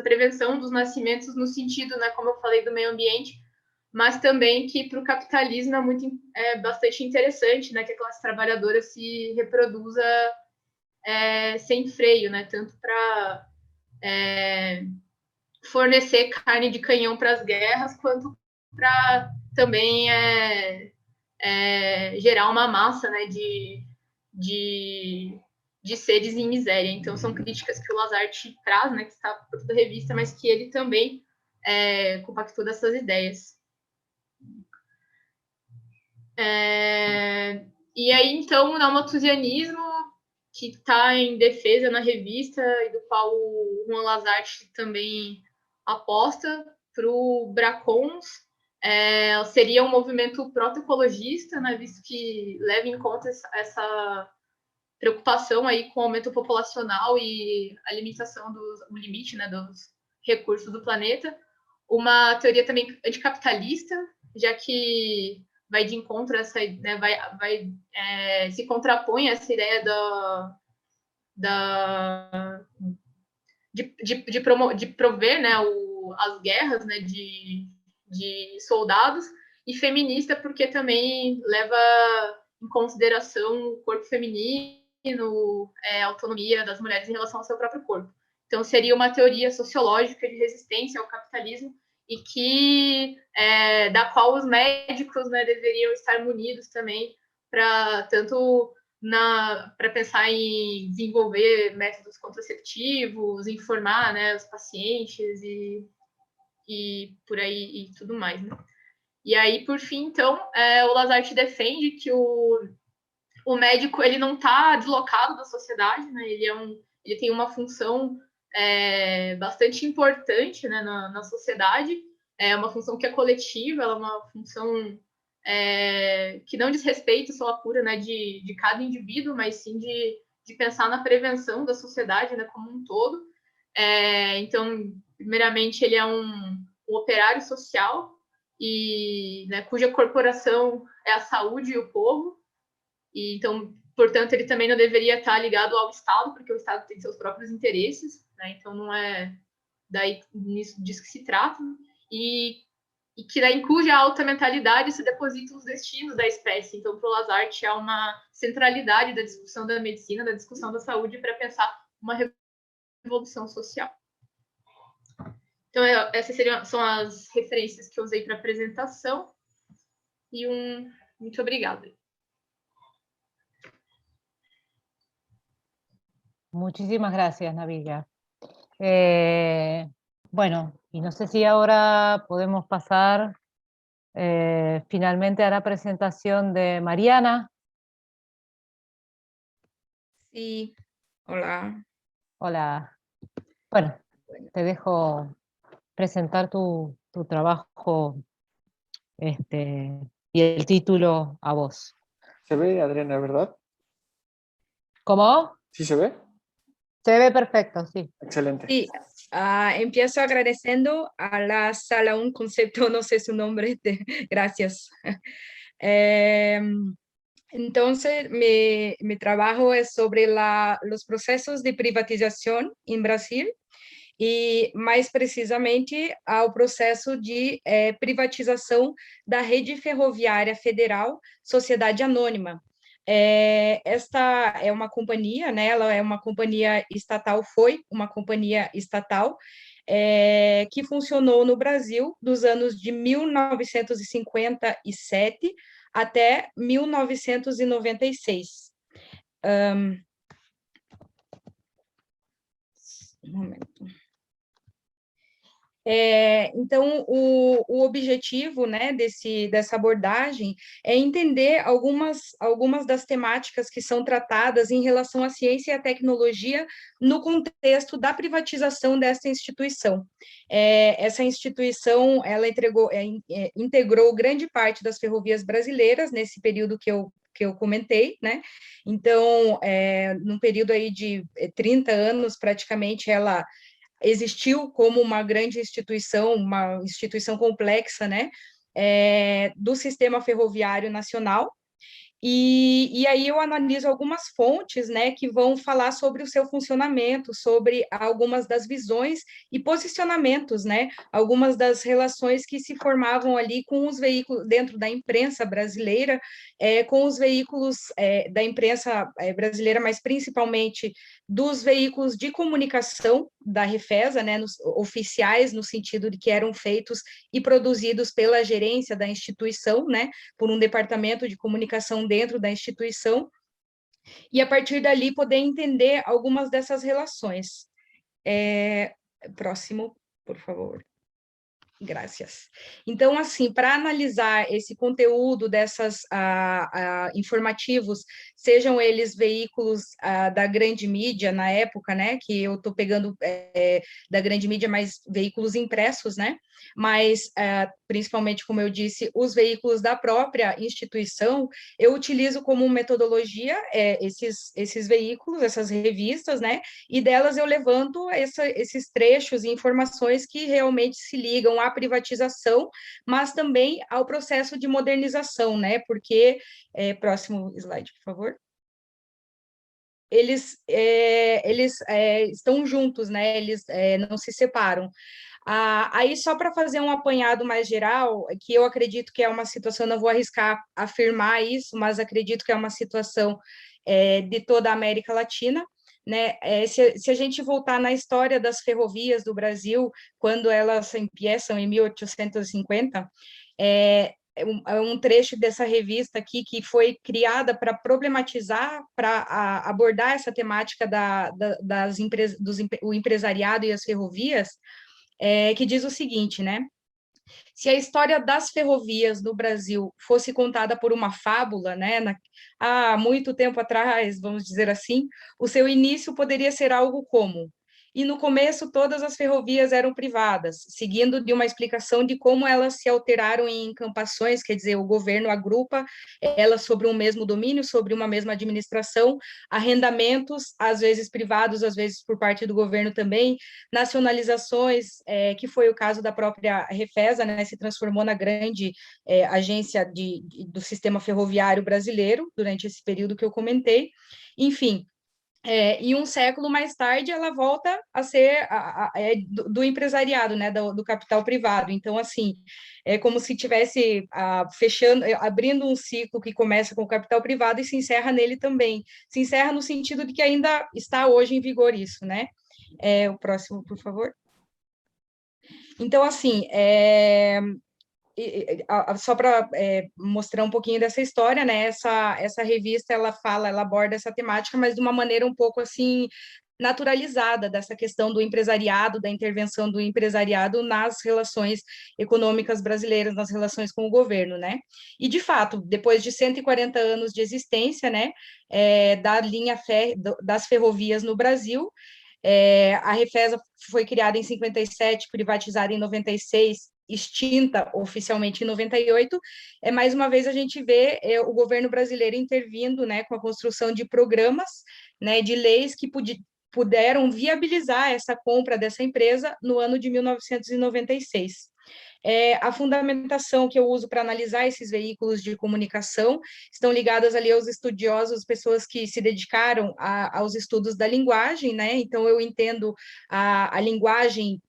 prevenção dos nascimentos no sentido, né, como eu falei, do meio ambiente, mas também que para o capitalismo é bastante interessante, né, que a classe trabalhadora se reproduza sem freio, né, tanto para fornecer carne de canhão para as guerras, quanto para também gerar uma massa, né, de seres em miséria. Então, são críticas que o Lazarte traz, né, que está por toda a revista, mas que ele também compactou dessas ideias. E aí, então, o neomalthusianismo, que está em defesa na revista, e do qual o Juan Lazarte também aposta, para o Bracons, seria um movimento protoecologista, né, visto que leva em conta essa preocupação aí com o aumento populacional e a limitação o limite, né, dos recursos do planeta. Uma teoria também anticapitalista, já que vai de encontro a essa, né, se contrapõe a essa ideia de prover, né, as guerras, né, de soldados, e feminista porque também leva em consideração o corpo feminino, a autonomia das mulheres em relação ao seu próprio corpo. Então, seria uma teoria sociológica de resistência ao capitalismo e da qual os médicos, né, deveriam estar munidos também para pensar em desenvolver métodos contraceptivos, informar, né, os pacientes e por aí e tudo mais, né? E aí, por fim, então, o Lazarte defende que o médico ele não está deslocado da sociedade, né? Ele tem uma função bastante importante, né, na sociedade. É uma função que é coletiva, ela é uma função que não diz respeito só à cura, né, de cada indivíduo, mas sim de pensar na prevenção da sociedade, né, como um todo. Então, primeiramente, ele é um operário social e, né, cuja corporação é a saúde e o povo. E, então, portanto, ele também não deveria estar ligado ao Estado, porque o Estado tem seus próprios interesses, né? Então não é disso que se trata. E que daí inclui a alta mentalidade se deposita os destinos da espécie. Então, para o Lazarte, há uma centralidade da discussão da medicina, da discussão da saúde, para pensar uma revolução social. Então, essas são as referências que eu usei para a apresentação. E muito obrigada. Muchísimas gracias, Navilla. Bueno, y no sé si ahora podemos pasar finalmente a la presentación de Mariana. Sí, hola. Hola. Bueno, te dejo presentar tu trabajo y el título a vos. Se ve, Adriana, ¿verdad? ¿Cómo? ¿Sí se ve? Se ve perfecto, sí. Excelente. Sí, empiezo agradeciendo a la Sala Un Concepto, no sé su nombre, gracias. Entonces, mi trabajo es sobre los procesos de privatización en Brasil e, mais precisamente, ao processo de privatização da Rede Ferroviária Federal, Sociedade Anônima. Esta é uma companhia, né? Ela é uma companhia estatal, foi uma companhia estatal, que funcionou no Brasil dos anos de 1957 até 1996. Um momento. Então, o objetivo, né, dessa abordagem é entender algumas das temáticas que são tratadas em relação à ciência e à tecnologia no contexto da privatização dessa instituição. Essa instituição, ela integrou grande parte das ferrovias brasileiras nesse período que eu comentei, né? Então, num período aí de 30 anos, praticamente, ela existiu como uma grande instituição, uma instituição complexa, né, do sistema ferroviário nacional. E aí eu analiso algumas fontes, né, que vão falar sobre o seu funcionamento, sobre algumas das visões e posicionamentos, né, algumas das relações que se formavam ali com os veículos, dentro da imprensa brasileira, com os veículos da imprensa brasileira, mas principalmente dos veículos de comunicação da Refesa, né, oficiais, no sentido de que eram feitos e produzidos pela gerência da instituição, né, por um departamento de comunicação dentro da instituição, e a partir dali poder entender algumas dessas relações. Próximo, por favor. Graças. Então, assim, para analisar esse conteúdo dessas informativos, sejam eles veículos da grande mídia na época, né, que eu estou pegando da grande mídia, mas veículos impressos, né, mas principalmente, como eu disse, os veículos da própria instituição, eu utilizo como metodologia esses veículos, essas revistas, né, e delas eu levanto esses trechos e informações que realmente se ligam à privatização, mas também ao processo de modernização, né? Porque, próximo slide, por favor. Eles estão juntos, né? Eles não se separam. Aí, só para fazer um apanhado mais geral, que eu acredito que é uma situação, não vou arriscar afirmar isso, mas acredito que é uma situação de toda a América Latina, né? Se a gente voltar na história das ferrovias do Brasil, quando elas começam em 1850, um trecho dessa revista aqui que foi criada para problematizar, para abordar essa temática do empresariado e as ferrovias, que diz o seguinte, né? Se a história das ferrovias no Brasil fosse contada por uma fábula, né, há muito tempo atrás, vamos dizer assim, o seu início poderia ser algo como: e no começo todas as ferrovias eram privadas, seguindo de uma explicação de como elas se alteraram em encampações, quer dizer, o governo agrupa elas sobre um mesmo domínio, sobre uma mesma administração, arrendamentos, às vezes privados, às vezes por parte do governo também, nacionalizações, que foi o caso da própria Refesa, né, se transformou na grande agência do sistema ferroviário brasileiro, durante esse período que eu comentei, enfim. E um século mais tarde, ela volta a ser do empresariado, né, do capital privado. Então, assim, é como se tivesse abrindo um ciclo que começa com o capital privado e se encerra nele também. Se encerra no sentido de que ainda está hoje em vigor isso, né? O próximo, por favor. Então, assim, só para mostrar um pouquinho dessa história, né? Essa revista ela aborda essa temática, mas de uma maneira um pouco assim naturalizada, dessa questão do empresariado, da intervenção do empresariado nas relações econômicas brasileiras, nas relações com o governo, né? E de fato, depois de 140 anos de existência, né, da linha das ferrovias no Brasil, a Refesa foi criada em 57, privatizada em 96, extinta oficialmente em 98, mais uma vez a gente vê o governo brasileiro intervindo, né, com a construção de programas, né, de leis que puderam viabilizar essa compra dessa empresa no ano de 1996. A fundamentação que eu uso para analisar esses veículos de comunicação estão ligadas ali aos estudiosos, pessoas que se dedicaram aos estudos da linguagem, né? Então, eu entendo a linguagem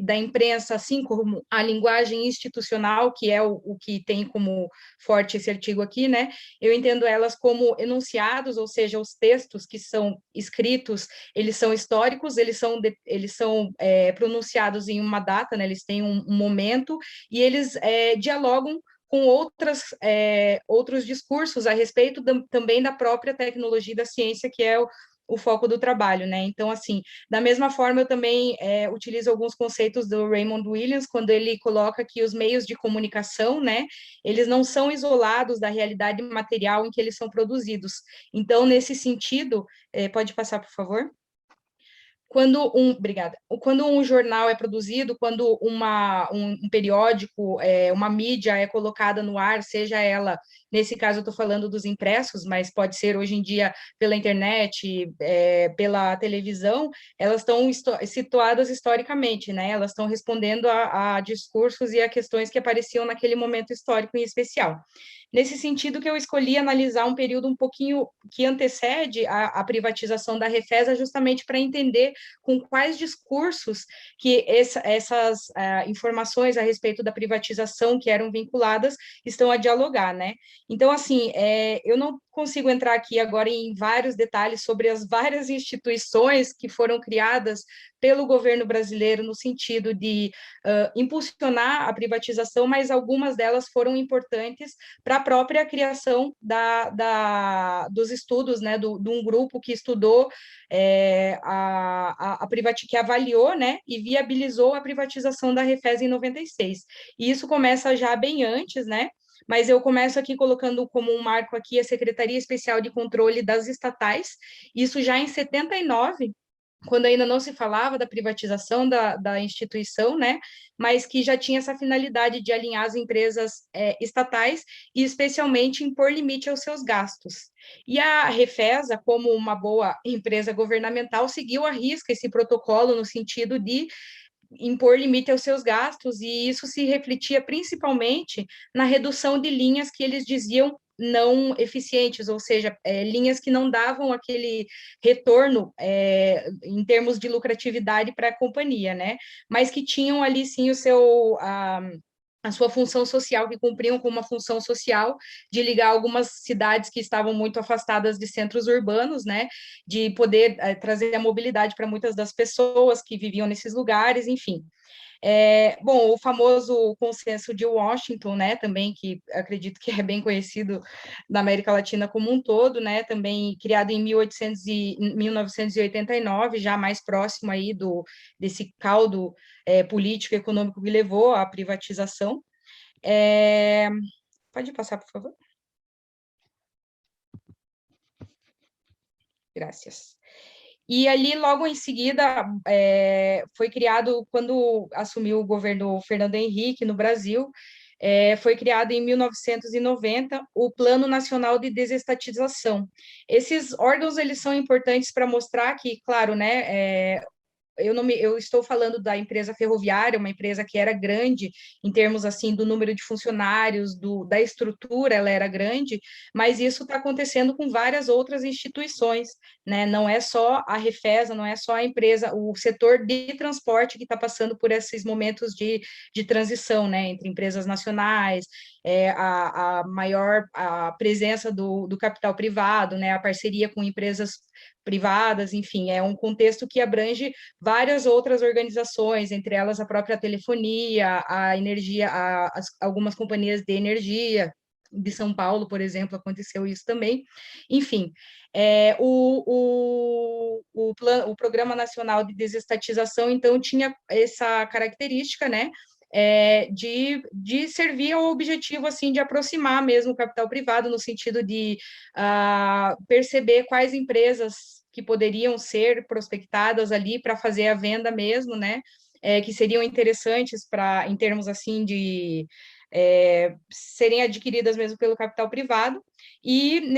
da imprensa, assim como a linguagem institucional, que é o que tem como forte esse artigo aqui, né? Eu entendo elas como enunciados, ou seja, os textos que são escritos, eles são históricos, eles são pronunciados em uma data, né? Eles têm um momento, e eles dialogam com outros discursos a respeito também da própria tecnologia e da ciência, que é o foco do trabalho, né? Então, assim, da mesma forma, eu também utilizo alguns conceitos do Raymond Williams, quando ele coloca que os meios de comunicação, né, eles não são isolados da realidade material em que eles são produzidos. Então, nesse sentido, pode passar, por favor? Obrigada. Quando um jornal é produzido, quando um periódico, uma mídia é colocada no ar, seja ela, nesse caso eu estou falando dos impressos, mas pode ser hoje em dia pela internet, pela televisão, elas estão situadas historicamente, né? Elas estão respondendo a discursos e a questões que apareciam naquele momento histórico em especial. Nesse sentido que eu escolhi analisar um período um pouquinho que antecede a privatização da Refesa, justamente para entender com quais discursos que essas informações a respeito da privatização que eram vinculadas estão a dialogar, né? Então, assim, eu não consigo entrar aqui agora em vários detalhes sobre as várias instituições que foram criadas pelo governo brasileiro no sentido de impulsionar a privatização, mas algumas delas foram importantes para a própria criação dos estudos, né, de um grupo que estudou que avaliou, né, e viabilizou a privatização da Refesa em 96. E isso começa já bem antes, né, mas eu começo aqui colocando como um marco aqui a Secretaria Especial de Controle das Estatais, isso já em 79, quando ainda não se falava da privatização da instituição, né, mas que já tinha essa finalidade de alinhar as empresas estatais e especialmente impor limite aos seus gastos. E a Refesa, como uma boa empresa governamental, seguiu à risca esse protocolo no sentido de impor limite aos seus gastos, e isso se refletia principalmente na redução de linhas que eles diziam não eficientes, ou seja, linhas que não davam aquele retorno em termos de lucratividade para a companhia, né? Mas que tinham ali sim a sua função social, que cumpriam com uma função social de ligar algumas cidades que estavam muito afastadas de centros urbanos, né, de poder trazer a mobilidade para muitas das pessoas que viviam nesses lugares, enfim. Bom, o famoso consenso de Washington, né, também, que acredito que é bem conhecido na América Latina como um todo, né, também criado em 1989, já mais próximo aí desse caldo político e econômico que levou à privatização. Pode passar, por favor? Graças. E ali, logo em seguida, foi criado, quando assumiu o governo Fernando Henrique no Brasil, foi criado em 1990 o Plano Nacional de Desestatização. Esses órgãos, eles são importantes para mostrar que, claro, né, eu estou falando da empresa ferroviária, uma empresa que era grande em termos assim do número de funcionários, da estrutura, ela era grande, mas isso está acontecendo com várias outras instituições, né? Não é só a Refesa, não é só a empresa, o setor de transporte que está passando por esses momentos de transição, né? Entre empresas nacionais, a maior presença do capital privado, né? A parceria com empresas privadas, enfim, é um contexto que abrange várias outras organizações, entre elas a própria telefonia, a energia, algumas companhias de energia, de São Paulo, por exemplo, aconteceu isso também. Enfim, o Programa Nacional de Desestatização, então, tinha essa característica, né, de servir ao objetivo, assim, de aproximar mesmo o capital privado, no sentido de perceber quais empresas que poderiam ser prospectadas ali para fazer a venda mesmo, né, que seriam interessantes em termos, assim, de serem adquiridas mesmo pelo capital privado, e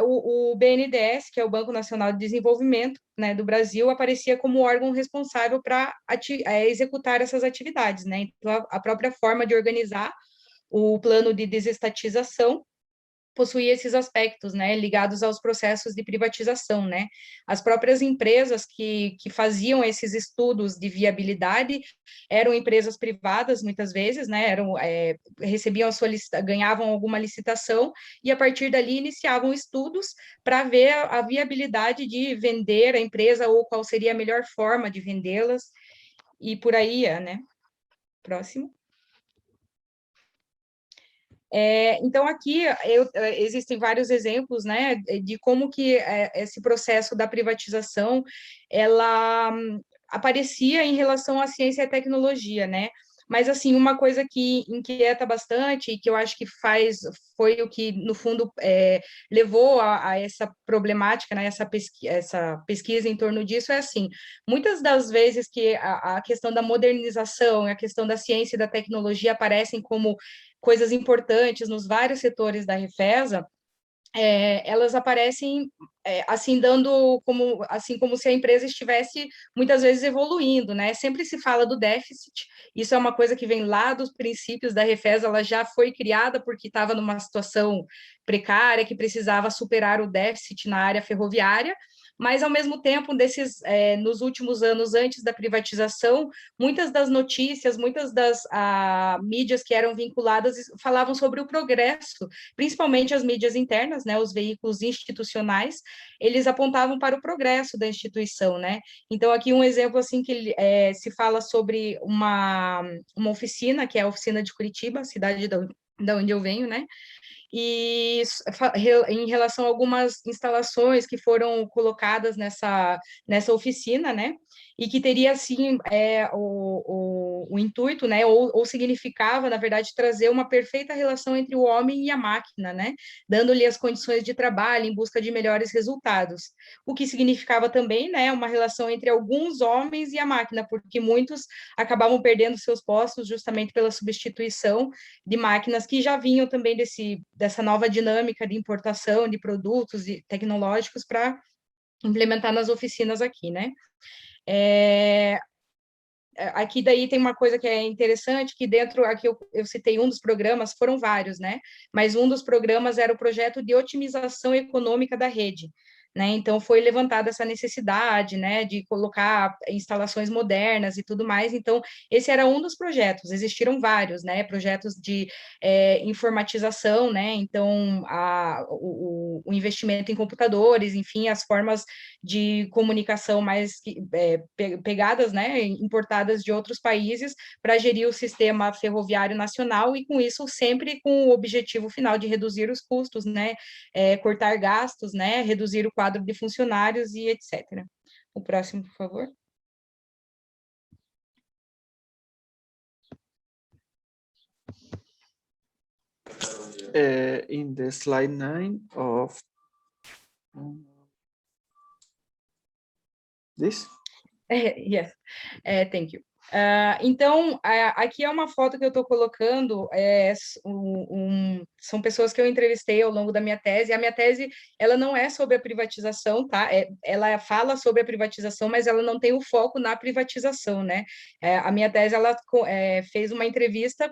o BNDES, que é o Banco Nacional de Desenvolvimento, né, do Brasil, aparecia como órgão responsável para executar essas atividades, né, então a própria forma de organizar o plano de desestatização possuía esses aspectos, né, ligados aos processos de privatização, né. As próprias empresas que faziam esses estudos de viabilidade eram empresas privadas, muitas vezes, né, recebiam ganhavam alguma licitação, e a partir dali iniciavam estudos para ver a viabilidade de vender a empresa, ou qual seria a melhor forma de vendê-las, e por aí, né. Próximo. Então, aqui existem vários exemplos, né, de como que esse processo da privatização, ela aparecia em relação à ciência e à tecnologia, né? Mas, assim, uma coisa que inquieta bastante e que eu acho que foi o que, no fundo, levou a essa problemática, né, essa pesquisa em torno disso, é assim, muitas das vezes que a questão da modernização, a questão da ciência e da tecnologia aparecem como coisas importantes nos vários setores da Refesa, elas aparecem assim dando como se a empresa estivesse muitas vezes evoluindo, né? Sempre se fala do déficit. Isso é uma coisa que vem lá dos princípios da Refesa. Ela já foi criada porque estava numa situação precária, que precisava superar o déficit na área ferroviária. Mas, ao mesmo tempo, nos últimos anos, antes da privatização, muitas das notícias, muitas das mídias que eram vinculadas falavam sobre o progresso, principalmente as mídias internas, né, os veículos institucionais, eles apontavam para o progresso da instituição, né? Então, aqui um exemplo, assim, que se fala sobre uma oficina, que é a oficina de Curitiba, cidade da onde eu venho, né? E em relação a algumas instalações que foram colocadas nessa oficina, né, e que teria, assim, o intuito, né, ou significava, na verdade, trazer uma perfeita relação entre o homem e a máquina, né, dando-lhe as condições de trabalho em busca de melhores resultados, o que significava também, né, uma relação entre alguns homens e a máquina, porque muitos acabavam perdendo seus postos justamente pela substituição de máquinas que já vinham também dessa nova dinâmica de importação de produtos tecnológicos para implementar nas oficinas aqui, né? Aqui daí tem uma coisa que é interessante, que dentro, aqui eu citei um dos programas, foram vários, né? Mas um dos programas era o projeto de otimização econômica da rede, né? Então, foi levantada essa necessidade, né, de colocar instalações modernas e tudo mais. Então, esse era um dos projetos, existiram vários, né, projetos de informatização, né, então, o investimento em computadores, enfim, as formas de comunicação mais pegadas, né, importadas de outros países para gerir o sistema ferroviário nacional e, com isso, sempre com o objetivo final de reduzir os custos, né, cortar gastos, né, reduzir o quadro de funcionários e etc. O próximo, por favor. In the slide 9 of this? Yes, thank you. Então, aqui é uma foto que eu estou colocando, são pessoas que eu entrevistei ao longo da minha tese, e a minha tese, ela não é sobre a privatização, tá? Ela fala sobre a privatização, mas ela não tem o foco na privatização, né? A minha tese, ela fez uma entrevista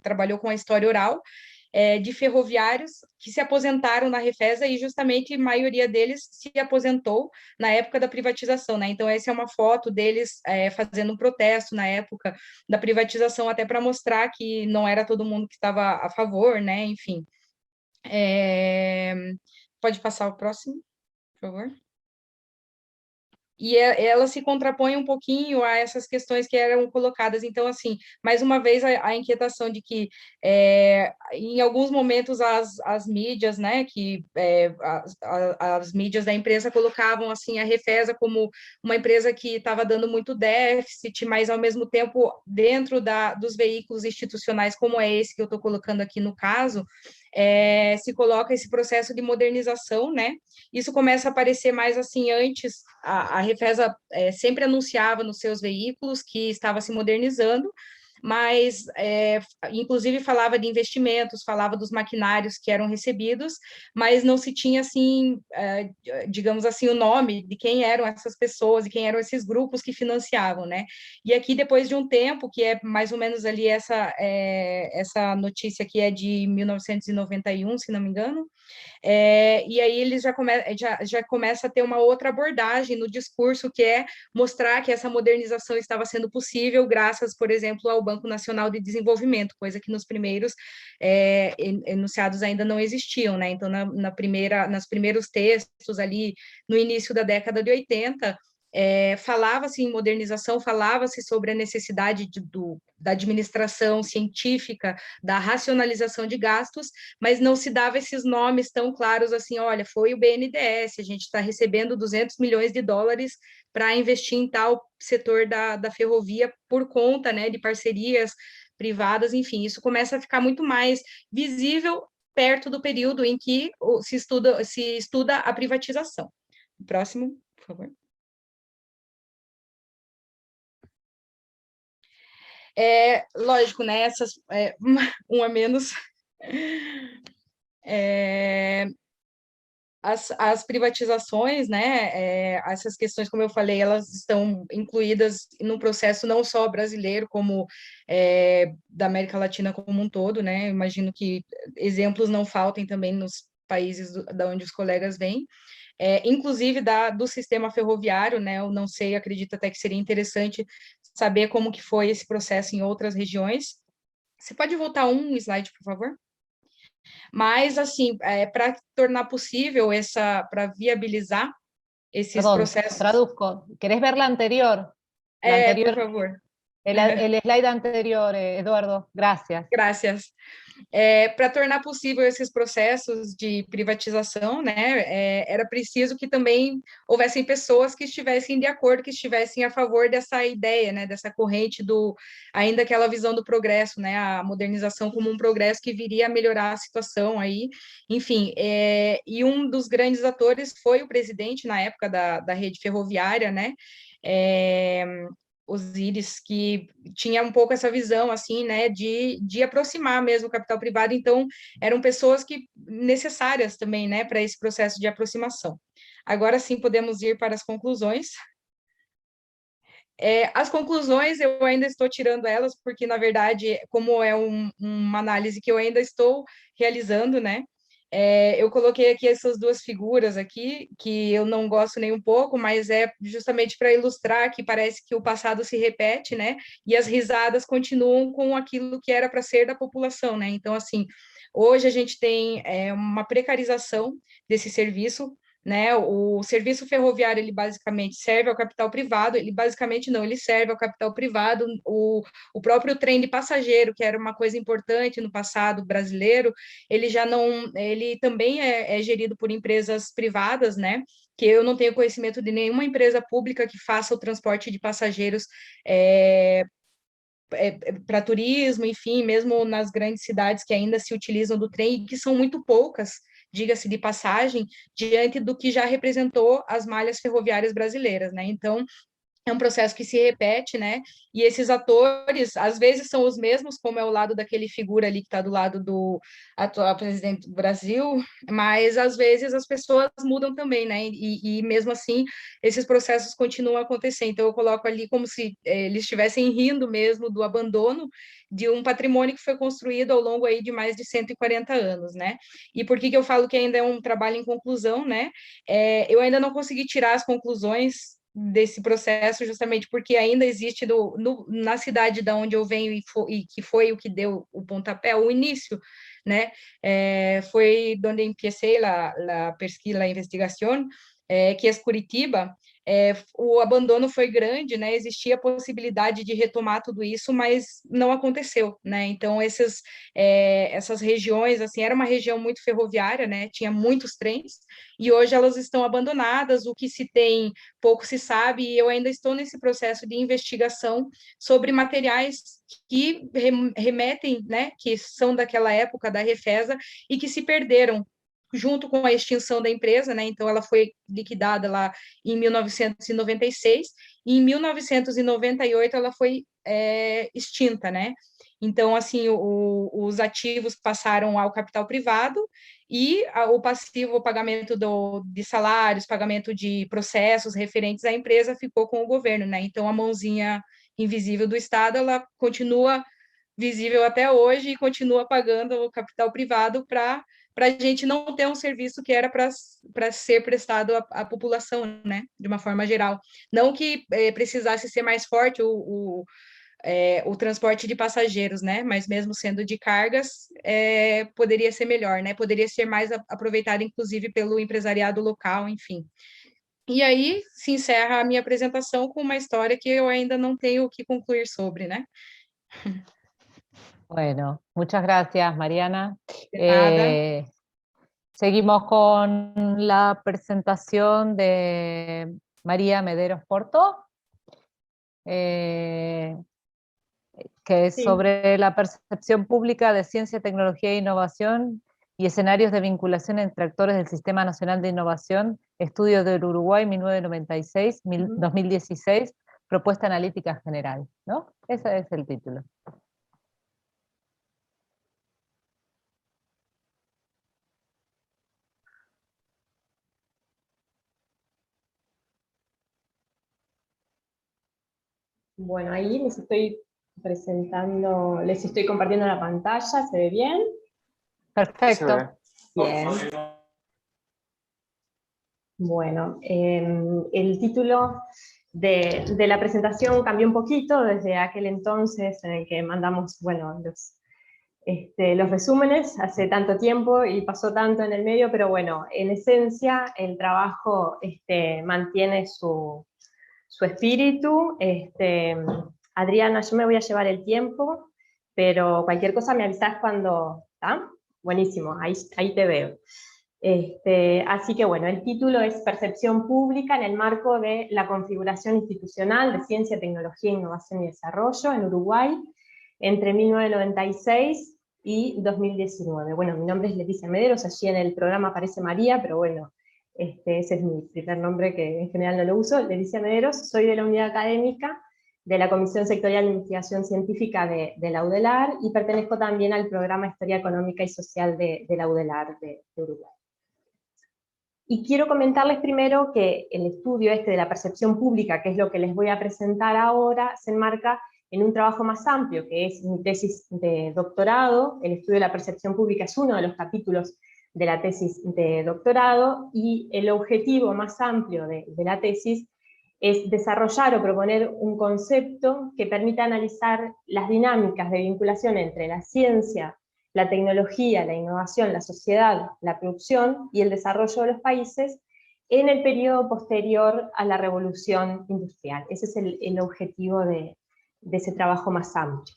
trabalhou com a história oral, de ferroviários que se aposentaram na Refesa e justamente a maioria deles se aposentou na época da privatização, né? Então, essa é uma foto deles fazendo um protesto na época da privatização, até para mostrar que não era todo mundo que estava a favor, né? Enfim. Pode passar o próximo, por favor? E ela se contrapõe um pouquinho a essas questões que eram colocadas. Então, assim, mais uma vez, a inquietação de que, em alguns momentos, as mídias, né, as mídias da imprensa colocavam, assim, a Refesa como uma empresa que estava dando muito déficit, mas, ao mesmo tempo, dentro dos veículos institucionais, como é esse que eu estou colocando aqui no caso, se coloca esse processo de modernização, né? Isso começa a aparecer mais assim antes, a Refesa sempre anunciava nos seus veículos que estava se modernizando, mas inclusive falava de investimentos, falava dos maquinários que eram recebidos, mas não se tinha assim, digamos assim, o nome de quem eram essas pessoas e quem eram esses grupos que financiavam, né? E aqui, depois de um tempo, que é mais ou menos ali essa notícia que é de 1991, se não me engano, e aí eles já começa a ter uma outra abordagem no discurso, que é mostrar que essa modernização estava sendo possível graças, por exemplo, ao Banco Nacional de Desenvolvimento, coisa que nos primeiros enunciados ainda não existiam, né? Então, nos primeiros textos ali, no início da década de 80, falava-se em modernização, falava-se sobre a necessidade da administração científica, da racionalização de gastos, mas não se dava esses nomes tão claros assim, olha, foi o BNDES, a gente está recebendo 200 milhões de dólares para investir em tal setor da ferrovia por conta, né, de parcerias privadas, enfim, isso começa a ficar muito mais visível perto do período em que se estuda a privatização. Próximo, por favor. Lógico, né? Um a menos. As privatizações, né? Essas questões, como eu falei, elas estão incluídas no processo não só brasileiro, como da América Latina como um todo, né? Imagino que exemplos não faltem também nos países da onde os colegas vêm. Inclusive do sistema ferroviário, né? Eu não sei, acredito até que seria interessante saber como que foi esse processo em outras regiões. Você pode voltar um slide, por favor? Mas, assim, para tornar possível para viabilizar esses Perdón, processos... traduzco. ¿Querés ver la anterior? Por favor. El slide anterior, Eduardo. Gracias. Gracias. Para tornar possível esses processos de privatização, né, era preciso que também houvessem pessoas que estivessem de acordo, que estivessem a favor dessa ideia, né, dessa corrente ainda aquela visão do progresso, né, a modernização como um progresso que viria a melhorar a situação aí, enfim, e um dos grandes atores foi o presidente na época da rede ferroviária, né, Osiris, que tinha um pouco essa visão, assim, né, de aproximar mesmo o capital privado, então, eram pessoas necessárias também, né, para esse processo de aproximação. Agora sim, podemos ir para as conclusões. As conclusões, eu ainda estou tirando elas, porque, na verdade, como é uma análise que eu ainda estou realizando, né, eu coloquei aqui essas duas figuras aqui, que eu não gosto nem um pouco, mas é justamente para ilustrar que parece que o passado se repete, né? E as risadas continuam com aquilo que era para ser da população, né? Então, assim, hoje a gente tem uma precarização desse serviço, né? O serviço ferroviário, ele basicamente serve ao capital privado, ele basicamente não, ele serve ao capital privado, o próprio trem de passageiro, que era uma coisa importante no passado brasileiro, ele já não, ele também é gerido por empresas privadas, né? Que eu não tenho conhecimento de nenhuma empresa pública que faça o transporte de passageiros para turismo, enfim, mesmo nas grandes cidades que ainda se utilizam do trem, que são muito poucas, diga-se de passagem, diante do que já representou as malhas ferroviárias brasileiras, né? Então, é um processo que se repete, né? E esses atores, às vezes, são os mesmos, como é o lado daquele figura ali que está do lado do atual presidente do Brasil, mas às vezes as pessoas mudam também, né? E mesmo assim, esses processos continuam a acontecer. Então, eu coloco ali como se eles estivessem rindo mesmo do abandono de um patrimônio que foi construído ao longo aí de mais de 140 anos, né? E por que eu falo que ainda é um trabalho em conclusão, né? Eu ainda não consegui tirar as conclusões desse processo, justamente porque ainda existe na cidade da onde eu venho e que foi o que deu o pontapé, o início, né? Foi onde empecé a pesquisa, a investigação, que é Curitiba. O abandono foi grande, né? Existia a possibilidade de retomar tudo isso, mas não aconteceu, né? Então essas regiões, assim, era uma região muito ferroviária, né? Tinha muitos trens e hoje elas estão abandonadas. O que se tem pouco se sabe, e eu ainda estou nesse processo de investigação sobre materiais que remetem, né? Que são daquela época da Refesa e que se perderam junto com a extinção da empresa, né? Então, ela foi liquidada lá em 1996, e em 1998 ela foi extinta, né? Então, assim, os ativos passaram ao capital privado e o passivo, o pagamento de salários, pagamento de processos referentes à empresa ficou com o governo, né? Então, a mãozinha invisível do Estado, ela continua visível até hoje e continua pagando o capital privado para a gente não ter um serviço que era para ser prestado à população, né, de uma forma geral. Não que precisasse ser mais forte o transporte de passageiros, né, mas mesmo sendo de cargas, poderia ser melhor, né, poderia ser mais aproveitado, inclusive, pelo empresariado local, enfim. E aí se encerra a minha apresentação com uma história que eu ainda não tenho o que concluir sobre, né? Bueno, muchas gracias, Mariana. De nada. Seguimos con la presentación de María Mederos Porto, que es Sí. sobre la percepción pública de ciencia, tecnología e innovación y escenarios de vinculación entre actores del Sistema Nacional de Innovación, Estudio del Uruguay 1996-2016, Propuesta Analítica General, ¿no? Ese es el título. Bueno, ahí les estoy presentando, les estoy compartiendo la pantalla, ¿se ve bien? Perfecto. Bien. Bueno, el título de la presentación cambió un poquito desde aquel entonces en el que mandamos, bueno, los resúmenes hace tanto tiempo y pasó tanto en el medio, pero bueno, en esencia el trabajo mantiene su espíritu. Adriana, yo me voy a llevar el tiempo, pero cualquier cosa me avisás cuando... ¿está? Buenísimo, ahí te veo. Así que bueno, el título es Percepción Pública en el marco de la configuración institucional de Ciencia, Tecnología, Innovación y Desarrollo en Uruguay entre 1996 y 2019. Bueno, mi nombre es Leticia Mederos, allí en el programa aparece María, pero bueno, ese es mi primer nombre que en general no lo uso, Leticia Mederos, soy de la unidad académica de la Comisión Sectorial de Investigación Científica de la UDELAR, y pertenezco también al programa Historia Económica y Social de la UDELAR de Uruguay. Y quiero comentarles primero que el estudio de la percepción pública, que es lo que les voy a presentar ahora, se enmarca en un trabajo más amplio, que es mi tesis de doctorado. El estudio de la percepción pública es uno de los capítulos de la tesis de doctorado, y el objetivo más amplio de la tesis es desarrollar o proponer un concepto que permita analizar las dinámicas de vinculación entre la ciencia, la tecnología, la innovación, la sociedad, la producción y el desarrollo de los países en el periodo posterior a la revolución industrial. Ese es el objetivo de ese trabajo más amplio.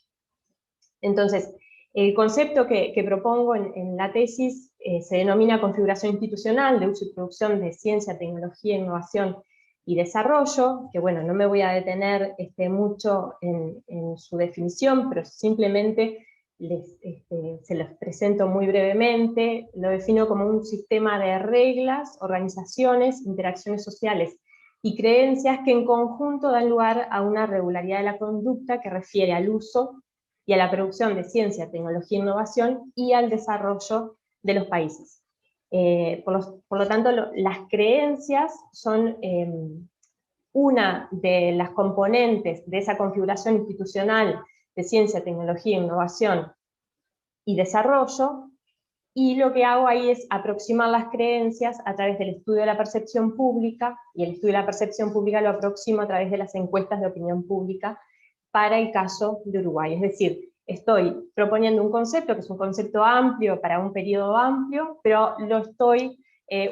Entonces, el concepto que propongo en la tesis se denomina configuración institucional de uso y producción de ciencia, tecnología, innovación y desarrollo, que bueno, no me voy a detener mucho en su definición, pero simplemente se los presento muy brevemente. Lo defino como un sistema de reglas, organizaciones, interacciones sociales y creencias que en conjunto dan lugar a una regularidad de la conducta que refiere al uso y a la producción de ciencia, tecnología e innovación y al desarrollo de los países. Por lo tanto, las creencias son una de las componentes de esa configuración institucional de ciencia, tecnología, innovación y desarrollo, y lo que hago ahí es aproximar las creencias a través del estudio de la percepción pública, y el estudio de la percepción pública lo aproximo a través de las encuestas de opinión pública para el caso de Uruguay. Es decir, estoy proponiendo un concepto que es un concepto amplio para un periodo amplio, pero lo estoy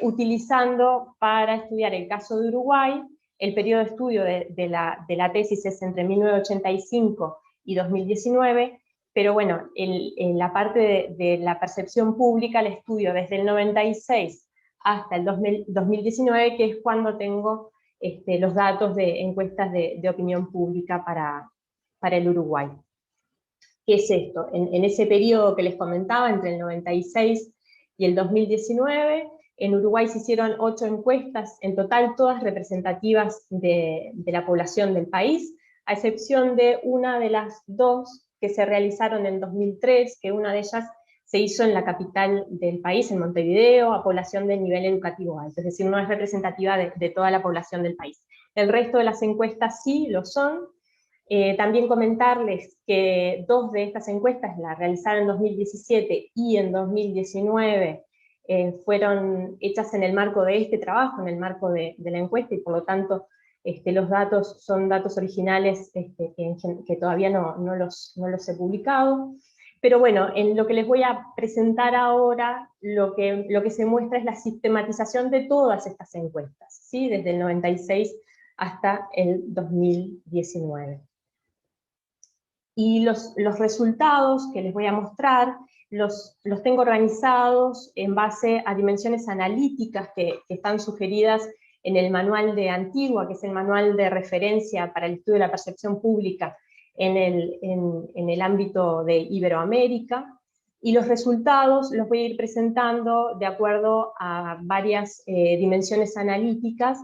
utilizando para estudiar el caso de Uruguay. El periodo de estudio de la tesis es entre 1985 y 2019, pero bueno, la parte de la percepción pública la estudio desde el 96 hasta el 2019, que es cuando tengo los datos de encuestas de opinión pública para el Uruguay. ¿Qué es esto? En ese periodo que les comentaba, entre el 96 y el 2019, en Uruguay se hicieron 8 encuestas, en total todas representativas de la población del país, a excepción de una de las 2 que se realizaron en 2003, que una de ellas se hizo en la capital del país, en Montevideo, a población de nivel educativo alto, es decir, no es representativa de toda la población del país. El resto de las encuestas sí lo son. También comentarles que 2 de estas encuestas, la realizaron en 2017 y en 2019, fueron hechas en el marco de este trabajo, en el marco de la encuesta, y por lo tanto los datos son datos originales que todavía no los he publicado. Pero bueno, en lo que les voy a presentar ahora, lo que se muestra es la sistematización de todas estas encuestas, ¿sí? Desde el 96 hasta el 2019. Y los resultados que les voy a mostrar los tengo organizados en base a dimensiones analíticas que están sugeridas en el manual de Antigua, que es el manual de referencia para el estudio de la percepción pública en el ámbito de Iberoamérica, y los resultados los voy a ir presentando de acuerdo a varias dimensiones analíticas,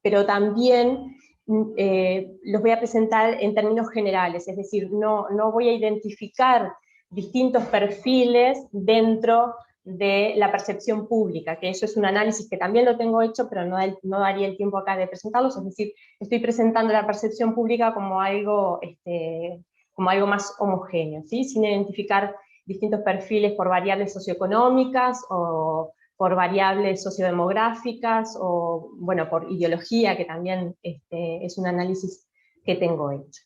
pero también los voy a presentar en términos generales, es decir, no voy a identificar distintos perfiles dentro de la percepción pública, que eso es un análisis que también lo tengo hecho, pero no daría el tiempo acá de presentarlos, es decir, estoy presentando la percepción pública como algo más homogéneo, ¿sí? Sin identificar distintos perfiles por variables socioeconómicas o por variables sociodemográficas o, bueno, por ideología, que también es un análisis que tengo hecho.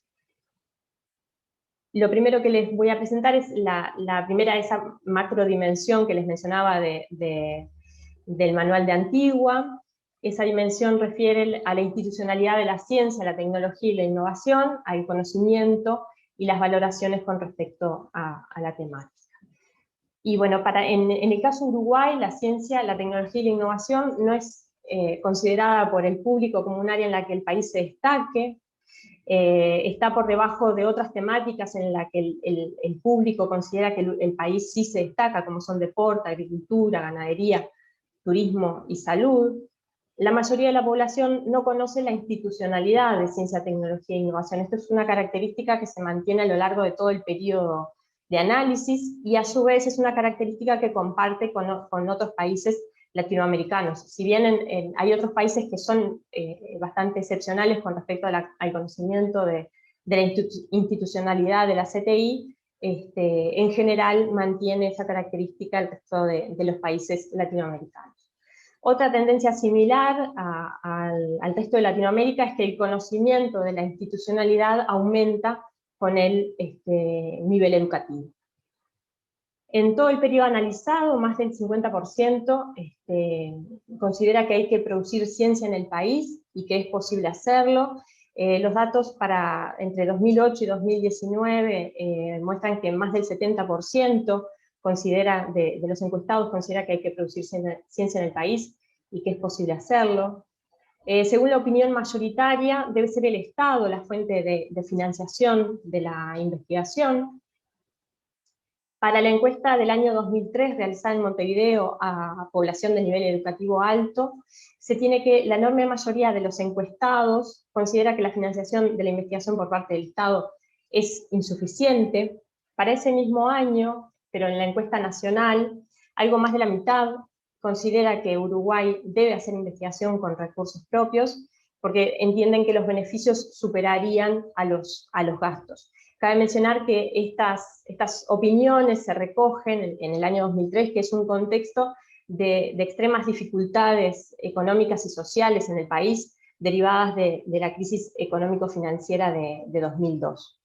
Lo primero que les voy a presentar es la primera, esa macrodimensión que les mencionaba del manual de Antigua. Esa dimensión refiere a la institucionalidad de la ciencia, la tecnología y la innovación, al conocimiento y las valoraciones con respecto a la temática. Y bueno, en el caso de Uruguay, la ciencia, la tecnología y la innovación no es considerada por el público como un área en la que el país se destaque, está por debajo de otras temáticas en las que el público considera que el país sí se destaca, como son deporte, agricultura, ganadería, turismo y salud. La mayoría de la población no conoce la institucionalidad de ciencia, tecnología e innovación. Esto es una característica que se mantiene a lo largo de todo el periodo de análisis, y a su vez es una característica que comparte con otros países latinoamericanos. Si bien hay otros países que son bastante excepcionales con respecto al conocimiento de la institucionalidad de la CTI, en general mantiene esa característica el resto de los países latinoamericanos. Otra tendencia similar al resto de Latinoamérica es que el conocimiento de la institucionalidad aumenta con el nivel educativo. En todo el periodo analizado, más del 50% considera que hay que producir ciencia en el país y que es posible hacerlo. Los datos para entre 2008 y 2019 muestran que más del 70% de los encuestados considera que hay que producir ciencia en el país y que es posible hacerlo. Según la opinión mayoritaria, debe ser el Estado la fuente de financiación de la investigación. Para la encuesta del año 2003, realizada en Montevideo a población de nivel educativo alto, la enorme mayoría de los encuestados considera que la financiación de la investigación por parte del Estado es insuficiente. Para ese mismo año, pero en la encuesta nacional, algo más de la mitad considera que Uruguay debe hacer investigación con recursos propios, porque entienden que los beneficios superarían a los gastos. Cabe mencionar que estas opiniones se recogen en el año 2003, que es un contexto de extremas dificultades económicas y sociales en el país, derivadas de la crisis económico-financiera de 2002.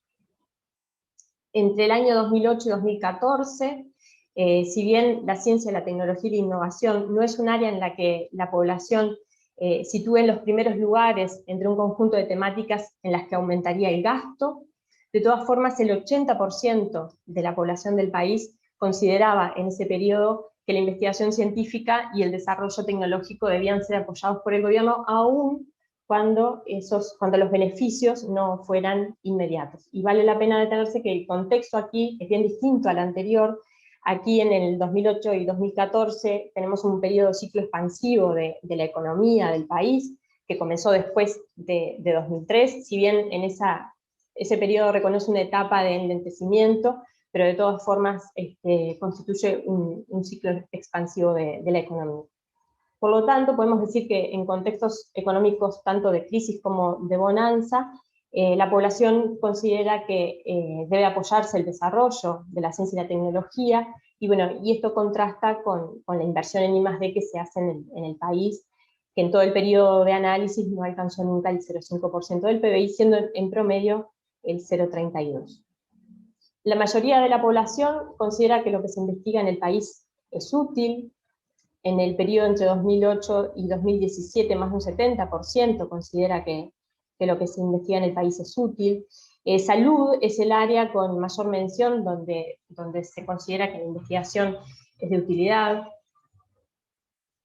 Entre el año 2008 y 2014, si bien la ciencia, la tecnología y la innovación no es un área en la que la población sitúe en los primeros lugares entre un conjunto de temáticas en las que aumentaría el gasto, de todas formas el 80% de la población del país consideraba en ese periodo que la investigación científica y el desarrollo tecnológico debían ser apoyados por el gobierno, aún cuando los beneficios no fueran inmediatos. Y vale la pena detenerse que el contexto aquí es bien distinto al anterior. Aquí en el 2008 y 2014 tenemos un periodo de ciclo expansivo de la economía del país, que comenzó después de 2003, si bien en ese periodo reconoce una etapa de enlentecimiento, pero de todas formas constituye un ciclo expansivo de la economía. Por lo tanto, podemos decir que en contextos económicos tanto de crisis como de bonanza, la población considera que debe apoyarse el desarrollo de la ciencia y la tecnología, y esto contrasta con la inversión en I+D que se hace en el país, que en todo el periodo de análisis no alcanzó nunca el 0,5% del PBI, siendo en promedio el 0,32%. La mayoría de la población considera que lo que se investiga en el país es útil. En el periodo entre 2008 y 2017, más de un 70% considera que lo que se investiga en el país es útil. Salud es el área con mayor mención donde se considera que la investigación es de utilidad.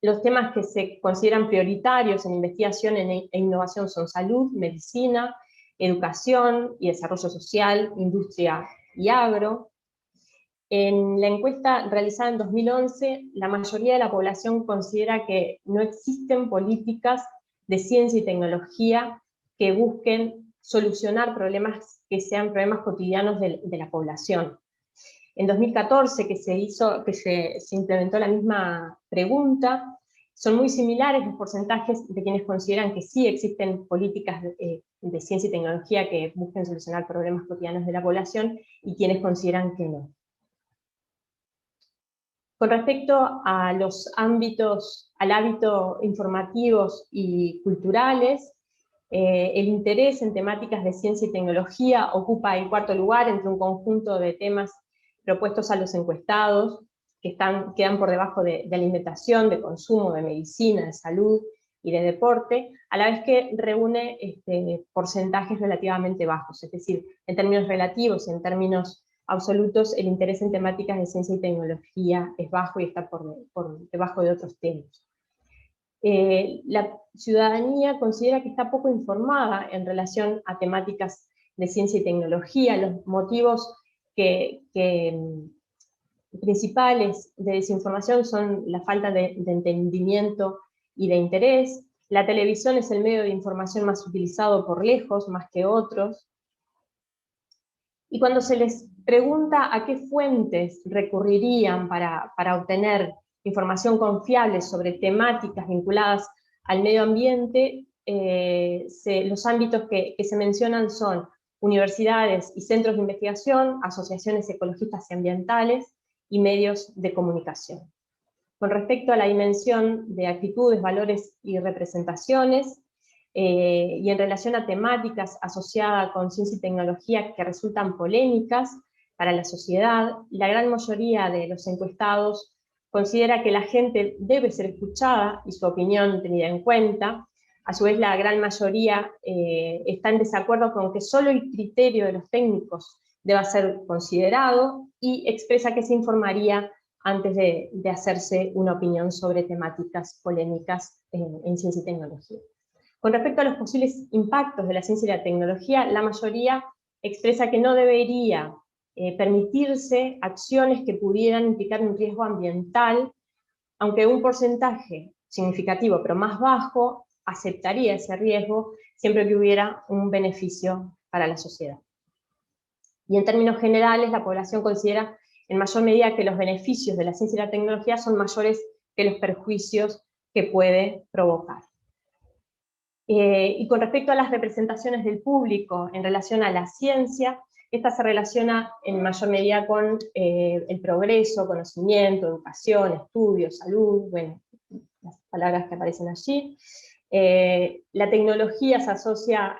Los temas que se consideran prioritarios en investigación e innovación son salud, medicina, educación y desarrollo social, industria y agro. En la encuesta realizada en 2011, la mayoría de la población considera que no existen políticas de ciencia y tecnología que busquen solucionar problemas que sean problemas cotidianos de la población. En 2014, que se implementó la misma pregunta, son muy similares los porcentajes de quienes consideran que sí existen políticas de ciencia y tecnología que busquen solucionar problemas cotidianos de la población y quienes consideran que no. Con respecto a los ámbitos, al hábito informativos y culturales, el interés en temáticas de ciencia y tecnología ocupa el cuarto lugar entre un conjunto de temas propuestos a los encuestados, que quedan por debajo de alimentación, de consumo, de medicina, de salud y de deporte, a la vez que reúne porcentajes relativamente bajos, es decir, en términos relativos y en términos absolutos, el interés en temáticas de ciencia y tecnología es bajo y está por debajo de otros temas. La ciudadanía considera que está poco informada en relación a temáticas de ciencia y tecnología. Los motivos principales de desinformación son la falta de entendimiento y de interés. La televisión es el medio de información más utilizado por lejos, más que otros. Y cuando se les pregunta a qué fuentes recurrirían para obtener información confiable sobre temáticas vinculadas al medio ambiente, los ámbitos que se mencionan son universidades y centros de investigación, asociaciones ecologistas y ambientales, y medios de comunicación. Con respecto a la dimensión de actitudes, valores y representaciones, y en relación a temáticas asociadas con ciencia y tecnología que resultan polémicas para la sociedad, la gran mayoría de los encuestados considera que la gente debe ser escuchada y su opinión tenida en cuenta. A su vez, la gran mayoría está en desacuerdo con que solo el criterio de los técnicos deba ser considerado y expresa que se informaría antes de hacerse una opinión sobre temáticas polémicas en ciencia y tecnología. Con respecto a los posibles impactos de la ciencia y la tecnología, la mayoría expresa que no debería permitirse acciones que pudieran implicar un riesgo ambiental, aunque un porcentaje significativo, pero más bajo, aceptaría ese riesgo siempre que hubiera un beneficio para la sociedad. Y en términos generales, la población considera en mayor medida que los beneficios de la ciencia y la tecnología son mayores que los perjuicios que puede provocar. Y con respecto a las representaciones del público en relación a la ciencia, esta se relaciona en mayor medida con el progreso, conocimiento, educación, estudio, salud, bueno, las palabras que aparecen allí. La tecnología se asocia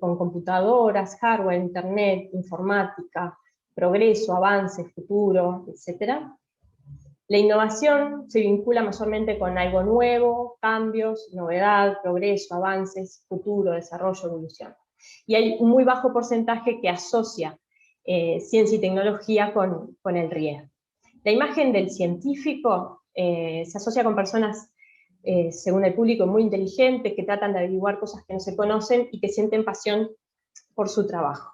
con computadoras, hardware, internet, informática, progreso, avance, futuro, etc. La innovación se vincula mayormente con algo nuevo, cambios, novedad, progreso, avances, futuro, desarrollo, evolución. Y hay un muy bajo porcentaje que asocia ciencia y tecnología con el riesgo. La imagen del científico se asocia con personas, según el público, muy inteligentes, que tratan de averiguar cosas que no se conocen y que sienten pasión por su trabajo.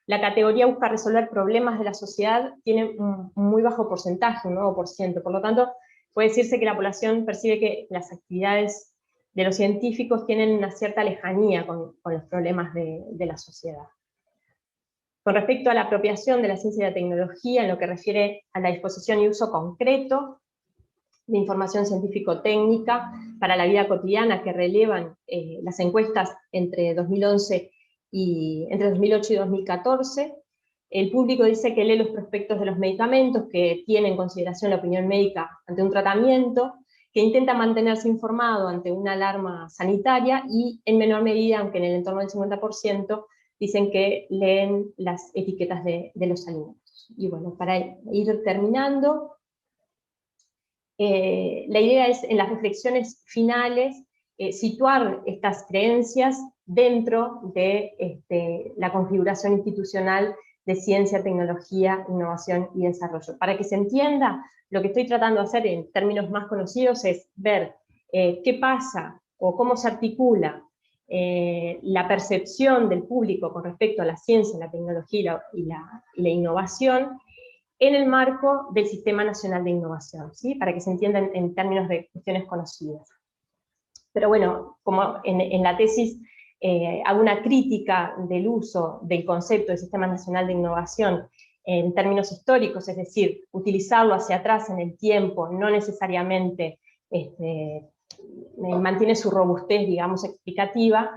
La categoría busca resolver problemas de la sociedad, tiene un muy bajo porcentaje, un 9%, por lo tanto, puede decirse que la población percibe que las actividades de los científicos tienen una cierta lejanía con los problemas de la sociedad. Con respecto a la apropiación de la ciencia y la tecnología, en lo que refiere a la disposición y uso concreto de información científico-técnica para la vida cotidiana que relevan las encuestas entre 2008 y 2014, el público dice que lee los prospectos de los medicamentos, que tiene en consideración la opinión médica ante un tratamiento, que intenta mantenerse informado ante una alarma sanitaria y en menor medida, aunque en el entorno del 50%, dicen que leen las etiquetas de los alimentos. Y bueno, para ir terminando, la idea es, en las reflexiones finales, situar estas creencias dentro de la configuración institucional de ciencia, tecnología, innovación y desarrollo. Para que se entienda, lo que estoy tratando de hacer en términos más conocidos es ver qué pasa o cómo se articula la percepción del público con respecto a la ciencia, la tecnología y la innovación en el marco del Sistema Nacional de Innovación, ¿sí? Para que se entienda en términos de cuestiones conocidas. Pero bueno, como en la tesis hago una crítica del uso del concepto del Sistema Nacional de Innovación en términos históricos, es decir, utilizarlo hacia atrás en el tiempo, no necesariamente mantiene su robustez, digamos, explicativa,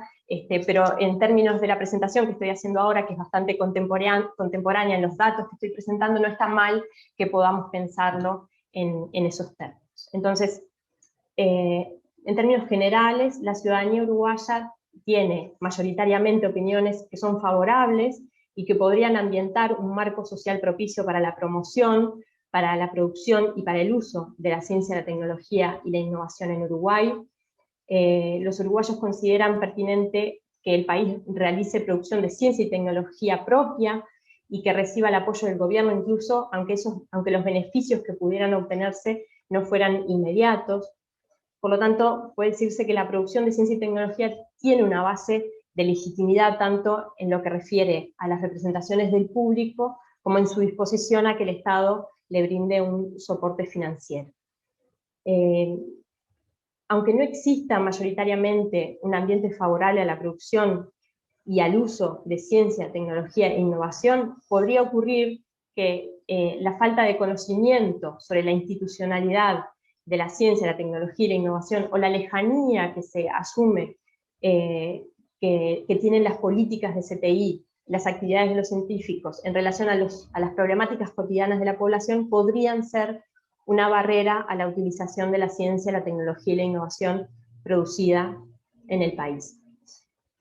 pero en términos de la presentación que estoy haciendo ahora, que es bastante contemporánea en los datos que estoy presentando, no está mal que podamos pensarlo en esos términos. Entonces, en términos generales, la ciudadanía uruguaya tiene mayoritariamente opiniones que son favorables y que podrían ambientar un marco social propicio para la promoción, para la producción y para el uso de la ciencia, la tecnología y la innovación en Uruguay. Los uruguayos consideran pertinente que el país realice producción de ciencia y tecnología propia y que reciba el apoyo del gobierno, incluso aunque los beneficios que pudieran obtenerse no fueran inmediatos. Por lo tanto, puede decirse que la producción de ciencia y tecnología tiene una base de legitimidad tanto en lo que refiere a las representaciones del público como en su disposición a que el Estado le brinde un soporte financiero. Aunque no exista mayoritariamente un ambiente favorable a la producción y al uso de ciencia, tecnología e innovación, podría ocurrir que la falta de conocimiento sobre la institucionalidad de la ciencia, la tecnología y la innovación, o la lejanía que se asume que tienen las políticas de CTI, las actividades de los científicos, en relación a las problemáticas cotidianas de la población, podrían ser una barrera a la utilización de la ciencia, la tecnología y la innovación producida en el país.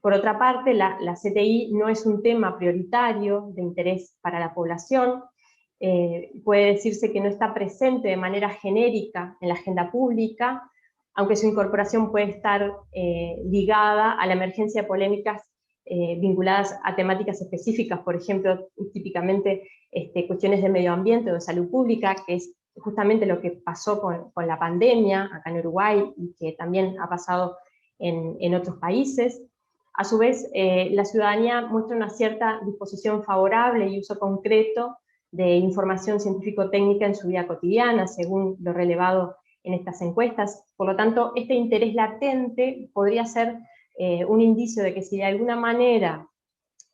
Por otra parte, la CTI no es un tema prioritario de interés para la población. Puede decirse que no está presente de manera genérica en la agenda pública, aunque su incorporación puede estar ligada a la emergencia de polémicas vinculadas a temáticas específicas, por ejemplo, típicamente cuestiones de medio ambiente o de salud pública, que es justamente lo que pasó con la pandemia acá en Uruguay y que también ha pasado en otros países. A su vez, la ciudadanía muestra una cierta disposición favorable y uso concreto de información científico-técnica en su vida cotidiana, según lo relevado en estas encuestas. Por lo tanto, este interés latente podría ser un indicio de que si de alguna manera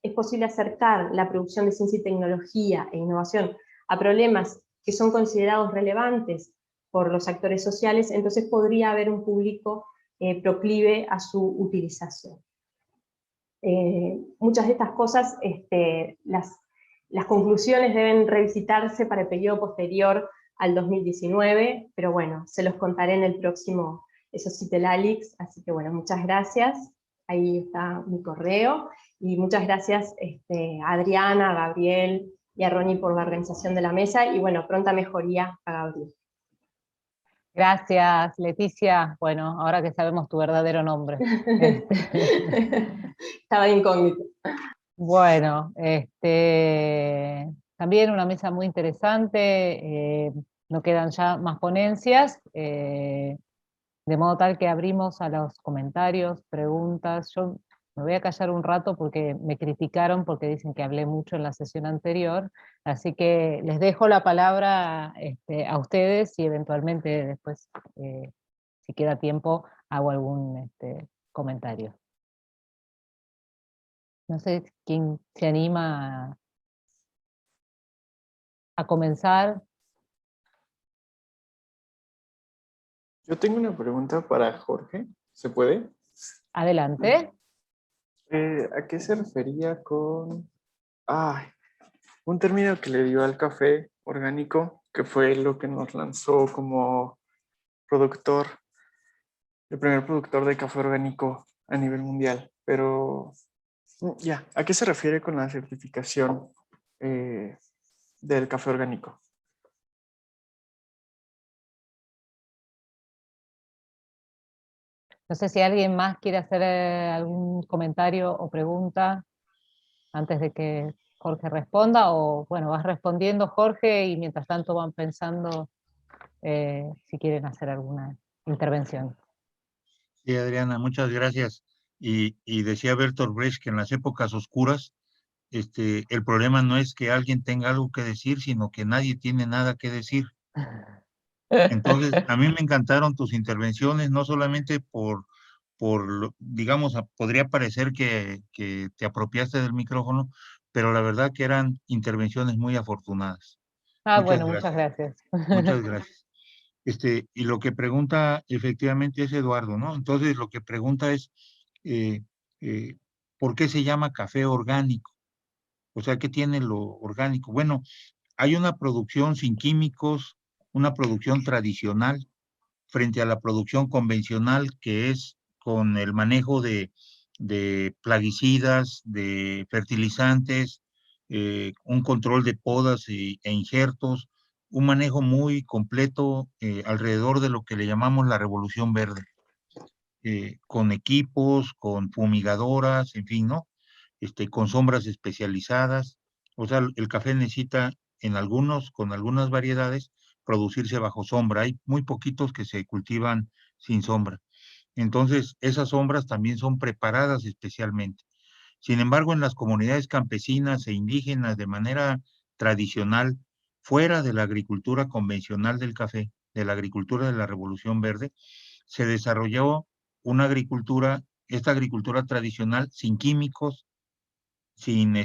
es posible acercar la producción de ciencia y tecnología e innovación a problemas que son considerados relevantes por los actores sociales, entonces podría haber un público proclive a su utilización. Muchas de estas cosas, las conclusiones deben revisitarse para el periodo posterior al 2019, pero bueno, se los contaré en el próximo Societelalix, así que bueno, muchas gracias, ahí está mi correo, y muchas gracias a Adriana, a Gabriel y a Ronnie por la organización de la mesa, y bueno, pronta mejoría a Gabriel. Gracias, Leticia. Bueno, ahora que sabemos tu verdadero nombre. Estaba de incógnito. Bueno, también una mesa muy interesante, no quedan ya más ponencias, de modo tal que abrimos a los comentarios, preguntas. Yo me voy a callar un rato porque me criticaron porque dicen que hablé mucho en la sesión anterior, así que les dejo la palabra a ustedes y eventualmente después, si queda tiempo, hago algún comentario. No sé quién se anima a comenzar. Yo tengo una pregunta para Jorge, ¿se puede? Adelante. ¿A qué se refería con un término que le dio al café orgánico, que fue lo que nos lanzó como productor, el primer productor de café orgánico a nivel mundial? Pero ya, ¿a qué se refiere con la certificación del café orgánico. No sé si alguien más quiere hacer algún comentario o pregunta antes de que Jorge responda, o bueno, vas respondiendo Jorge y mientras tanto van pensando si quieren hacer alguna intervención. Sí, Adriana, muchas gracias. Y decía Bertolt Brecht que en las épocas oscuras, el problema no es que alguien tenga algo que decir, sino que nadie tiene nada que decir. Entonces, a mí me encantaron tus intervenciones, no solamente digamos, podría parecer que te apropiaste del micrófono, pero la verdad que eran intervenciones muy afortunadas. Muchas Bueno, muchas gracias. gracias. Muchas gracias. Y lo que pregunta efectivamente es Eduardo, ¿no? Entonces, lo que pregunta es, eh, eh, ¿por qué se llama café orgánico? O sea, ¿qué tiene lo orgánico? Bueno, hay una producción sin químicos, una producción tradicional frente a la producción convencional, que es con el manejo de plaguicidas, de fertilizantes, un control de podas e injertos, un manejo muy completo alrededor de lo que le llamamos la revolución verde, con equipos, con fumigadoras, en fin, ¿no? Con sombras especializadas. O sea, el café necesita, con algunas variedades, producirse bajo sombra. Hay muy poquitos que se cultivan sin sombra. Entonces, esas sombras también son preparadas especialmente. Sin embargo, en las comunidades campesinas e indígenas, de manera tradicional, fuera de la agricultura convencional del café, de la agricultura de la Revolución Verde, se desarrolló esta agricultura tradicional sin químicos, sin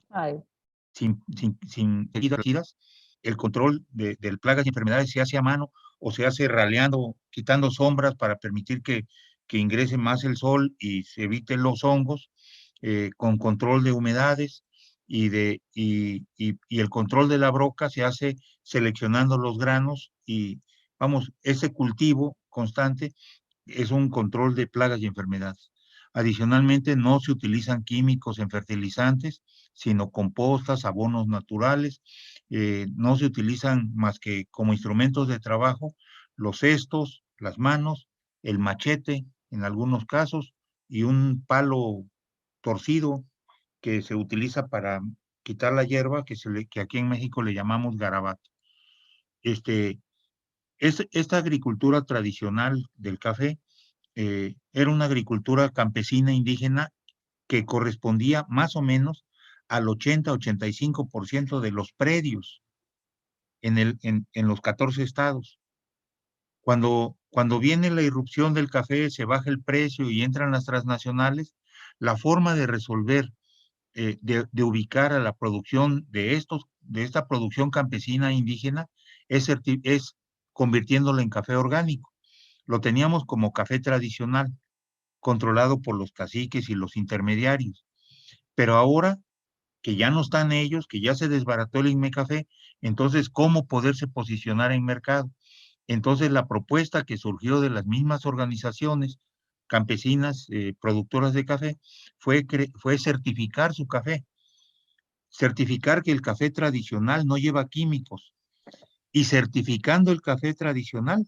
Ay, sin pesticidas. El control de plagas y enfermedades se hace a mano o se hace raleando, quitando sombras para permitir que ingrese más el sol y se eviten los hongos, con control de humedades y el control de la broca se hace seleccionando los granos y, vamos, ese cultivo constante es un control de plagas y enfermedades. Adicionalmente, no se utilizan químicos en fertilizantes, sino compostas, abonos naturales. No se utilizan más que como instrumentos de trabajo los cestos, las manos, el machete en algunos casos y un palo torcido que se utiliza para quitar la hierba, que aquí en México le llamamos garabato. Este, esta agricultura tradicional del café era una agricultura campesina indígena que correspondía más o menos al 80-85% de los predios en los 14 estados. Cuando viene la irrupción del café, se baja el precio y entran las transnacionales, la forma de resolver, de ubicar a la producción de esta producción campesina indígena es convirtiéndola en café orgánico. Lo teníamos como café tradicional, controlado por los caciques y los intermediarios. Pero ahora que ya no están ellos, que ya se desbarató el INMECafé, entonces, ¿cómo poderse posicionar en mercado? Entonces, la propuesta que surgió de las mismas organizaciones campesinas, productoras de café, fue certificar su café, certificar que el café tradicional no lleva químicos. Y certificando el café tradicional,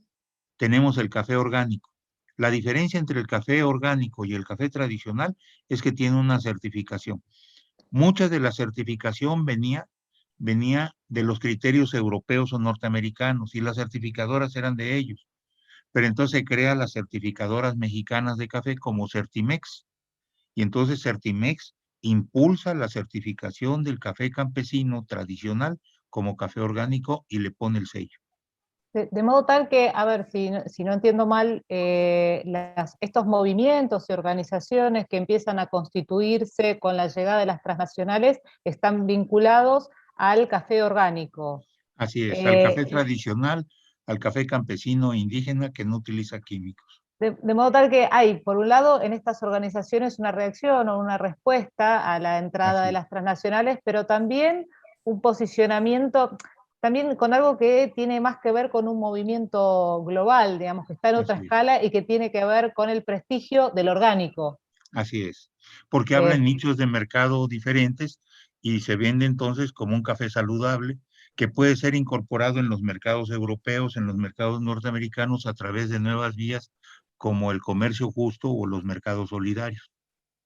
tenemos el café orgánico. La diferencia entre el café orgánico y el café tradicional es que tiene una certificación. Mucha de la certificación venía de los criterios europeos o norteamericanos y las certificadoras eran de ellos. Pero entonces se crean las certificadoras mexicanas de café como Certimex. Y entonces Certimex impulsa la certificación del café campesino tradicional como café orgánico y le pone el sello. de modo tal que, a ver, si no entiendo mal, estos movimientos y organizaciones que empiezan a constituirse con la llegada de las transnacionales están vinculados al café orgánico. Así es, al café tradicional, al café campesino indígena que no utiliza químicos. De modo tal que hay, por un lado, en estas organizaciones una reacción o una respuesta a la entrada de las transnacionales, pero también un posicionamiento, también con algo que tiene más que ver con un movimiento global, digamos, que está en otra escala y que tiene que ver con el prestigio del orgánico. Así es, porque hablan nichos de mercado diferentes y se vende entonces como un café saludable que puede ser incorporado en los mercados europeos, en los mercados norteamericanos a través de nuevas vías como el comercio justo o los mercados solidarios.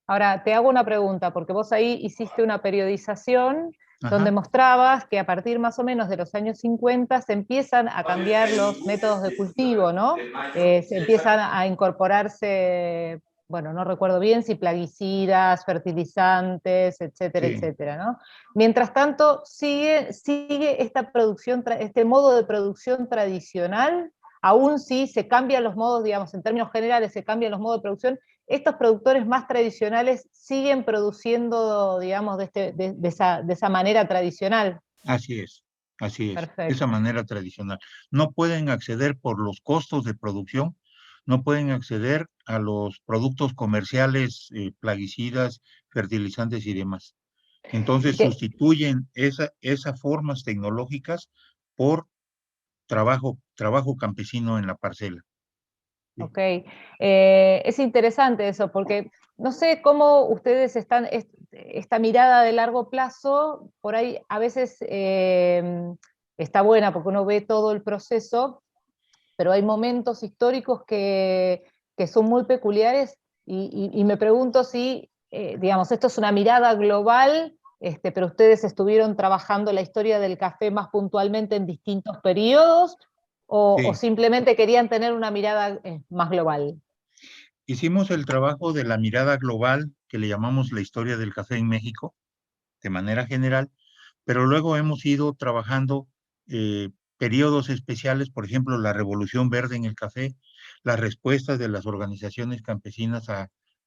Ahora, te hago una pregunta, porque vos ahí hiciste una periodización donde Ajá. mostrabas que a partir más o menos de los años 50 se empiezan a cambiar los métodos de cultivo, ¿no? Se empiezan a incorporarse, bueno, no recuerdo bien si plaguicidas, fertilizantes, etcétera, Sí. etcétera, ¿no? Mientras tanto, sigue esta producción, este modo de producción tradicional, aún si se cambian los modos, digamos, en términos generales se cambian los modos de producción. Estos productores más tradicionales siguen produciendo, digamos, de esa manera tradicional. Así es, de esa Perfecto. manera tradicional. No pueden acceder por los costos de producción, no pueden acceder a los productos comerciales, plaguicidas, fertilizantes y demás. Entonces sustituyen esas formas tecnológicas por trabajo campesino en la parcela. Ok, es interesante eso, porque no sé cómo ustedes están, esta mirada de largo plazo, por ahí a veces está buena porque uno ve todo el proceso, pero hay momentos históricos que son muy peculiares y me pregunto si, digamos, esto es una mirada global, pero ustedes estuvieron trabajando la historia del café más puntualmente en distintos periodos, o Sí. simplemente querían tener una mirada más global. Hicimos el trabajo de la mirada global, que le llamamos la historia del café en México, de manera general, pero luego hemos ido trabajando periodos especiales, por ejemplo, la Revolución Verde en el café, las respuestas de las organizaciones campesinas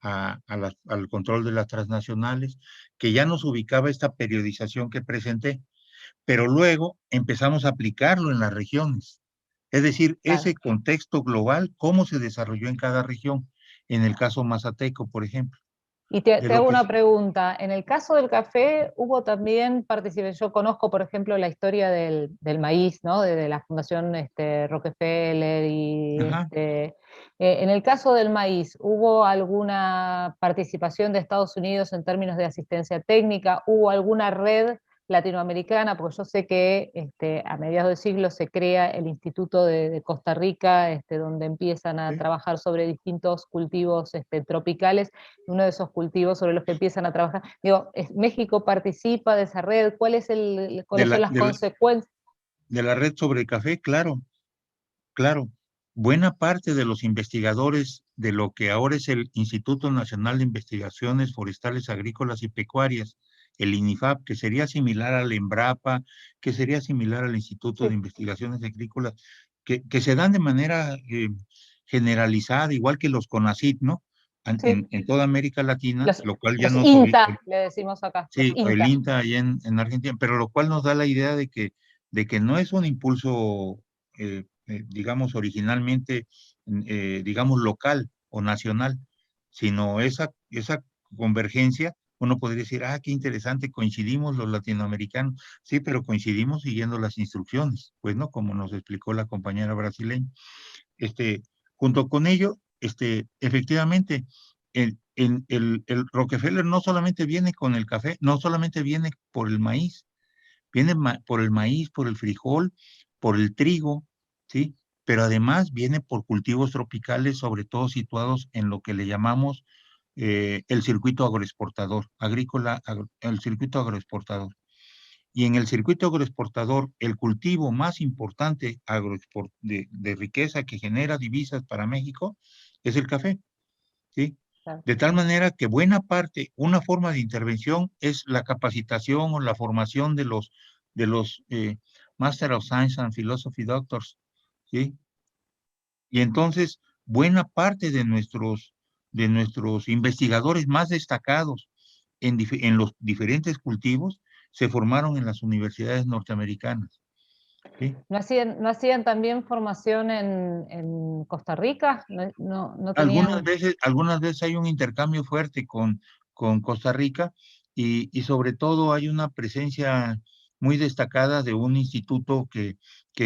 al control de las transnacionales, que ya nos ubicaba esta periodización que presenté, pero luego empezamos a aplicarlo en las regiones. Es decir, Claro. ese contexto global, cómo se desarrolló en cada región, en el caso mazateco, por ejemplo. Y te De lo hago que una pregunta. En el caso del café, hubo también participación. Yo conozco, por ejemplo, la historia del maíz, ¿no? De la Fundación Rockefeller. Ajá. En el caso del maíz, ¿hubo alguna participación de Estados Unidos en términos de asistencia técnica? ¿Hubo alguna red latinoamericana? Porque yo sé que a mediados del siglo se crea el Instituto de Costa Rica, donde empiezan a Sí. trabajar sobre distintos cultivos tropicales. Uno de esos cultivos sobre los que empiezan a trabajar. Digo, ¿México participa de esa red? ¿Cuáles son las consecuencias? De la red sobre el café, claro, claro. Buena parte de los investigadores de lo que ahora es el Instituto Nacional de Investigaciones Forestales, Agrícolas y Pecuarias, el INIFAP, que sería similar al EMBRAPA, que sería similar al Instituto de Sí. Investigaciones Agrícolas, que se dan de manera generalizada, igual que los CONACYT, ¿no? Sí. En toda América Latina, lo cual ya Los nos INTA, le decimos acá, los sí, el INTA. INTA ahí en Argentina, pero lo cual nos da la idea de que no es un impulso, digamos, originalmente, digamos, local o nacional, sino esa convergencia, uno podría decir, ah, qué interesante, coincidimos los latinoamericanos, sí, pero coincidimos siguiendo las instrucciones, pues, ¿no? Como nos explicó la compañera brasileña. Junto con ello, efectivamente, el Rockefeller no solamente viene con el café, no solamente viene por el maíz, viene por el maíz, por el frijol, por el trigo, ¿sí? Pero además viene por cultivos tropicales, sobre todo situados en lo que le llamamos el circuito agroexportador, el circuito agroexportador. Y en el circuito agroexportador, el cultivo más importante de riqueza que genera divisas para México es el café, ¿sí? Claro. De tal manera que buena parte, una forma de intervención es la capacitación o la formación de los Master of Science and Philosophy Doctors, ¿sí? Y entonces, buena parte de nuestros investigadores más destacados en los diferentes cultivos se formaron en las universidades norteamericanas, ¿sí? ¿No hacían también formación en Costa Rica? No tenían... Algunas veces hay un intercambio fuerte con Costa Rica y sobre todo hay una presencia muy destacada de un instituto que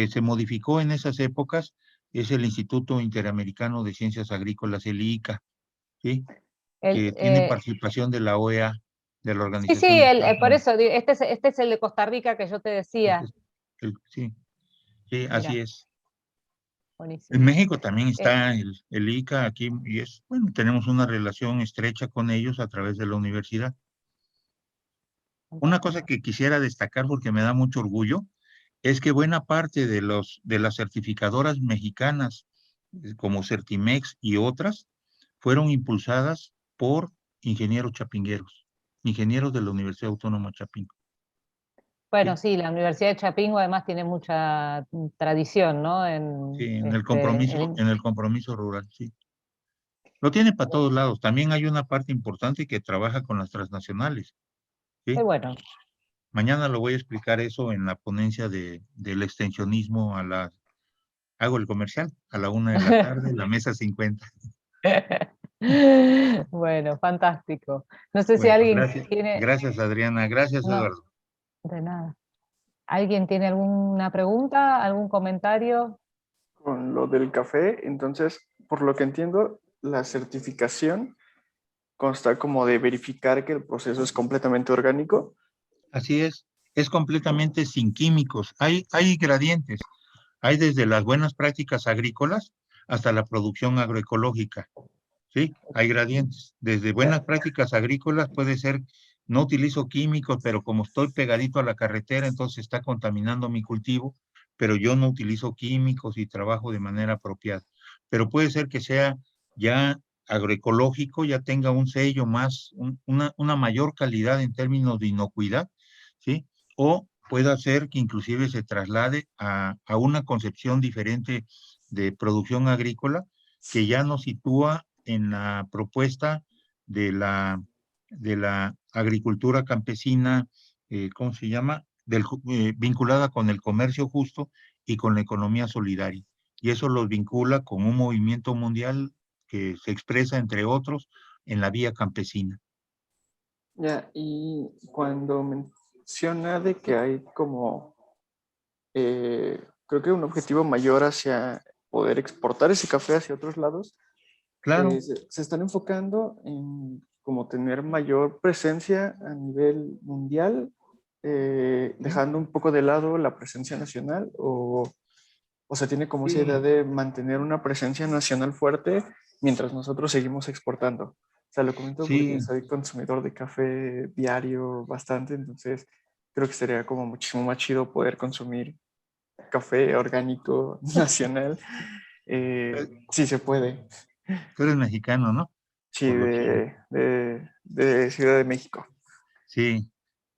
se modificó en esas épocas, es el Instituto Interamericano de Ciencias Agrícolas, el IICA, ¿sí? Que tiene participación de la OEA. de la Sí, Organización sí, de Estados por Unidos. eso, este es el de Costa Rica que yo te decía. Sí, sí, Mira, así es. buenísimo. En México también está el ICA aquí, y bueno, tenemos una relación estrecha con ellos a través de la universidad. Una cosa que quisiera destacar porque me da mucho orgullo es que buena parte de las certificadoras mexicanas, como Certimex y otras, fueron impulsadas por ingenieros chapingueros, ingenieros de la Universidad Autónoma Chapingo. Bueno, Sí, sí, la Universidad de Chapingo además tiene mucha tradición, ¿no? sí, en el compromiso rural, sí. Lo tiene para todos lados. También hay una parte importante que trabaja con las transnacionales, qué ¿sí? bueno. Mañana lo voy a explicar eso en la ponencia del extensionismo hago el comercial, a la 1 de la tarde, la mesa 50. Bueno, fantástico. No sé si Bueno, alguien gracias. tiene... Gracias, Adriana. Gracias, No, Eduardo. de nada. ¿Alguien tiene alguna pregunta, algún comentario? Con lo del café, entonces, por lo que entiendo, la certificación consta como de verificar que el proceso es completamente orgánico. Así es completamente sin químicos. Hay gradientes. Hay desde las buenas prácticas agrícolas hasta la producción agroecológica. Sí, hay gradientes. Desde buenas Ya, prácticas agrícolas puede ser, no utilizo químicos, pero como estoy pegadito a la carretera, entonces está contaminando mi cultivo, pero yo no utilizo químicos y trabajo de manera apropiada. Pero puede ser que sea ya agroecológico, ya tenga un sello más, una mayor calidad en términos de inocuidad, ¿sí? O pueda ser que inclusive se traslade a una concepción diferente de producción agrícola que ya nos sitúa en la propuesta de la agricultura campesina, ¿cómo se llama? Vinculada con el comercio justo y con la economía solidaria. Y eso los vincula con un movimiento mundial que se expresa, entre otros, en la vía campesina. ya, y cuando menciona de que hay como, creo que un objetivo mayor hacia poder exportar ese café hacia otros lados, Claro, se están enfocando en como tener mayor presencia a nivel mundial, dejando un poco de lado la presencia nacional, o se tiene como esa idea sí, de mantener una presencia nacional fuerte mientras nosotros seguimos exportando. O sea, lo comento porque sí. soy consumidor de café diario bastante, entonces creo que sería como muchísimo más chido poder consumir café orgánico nacional. Sí se puede. Tú eres mexicano, ¿no? Sí, Por lo chino. de Ciudad de México. Sí,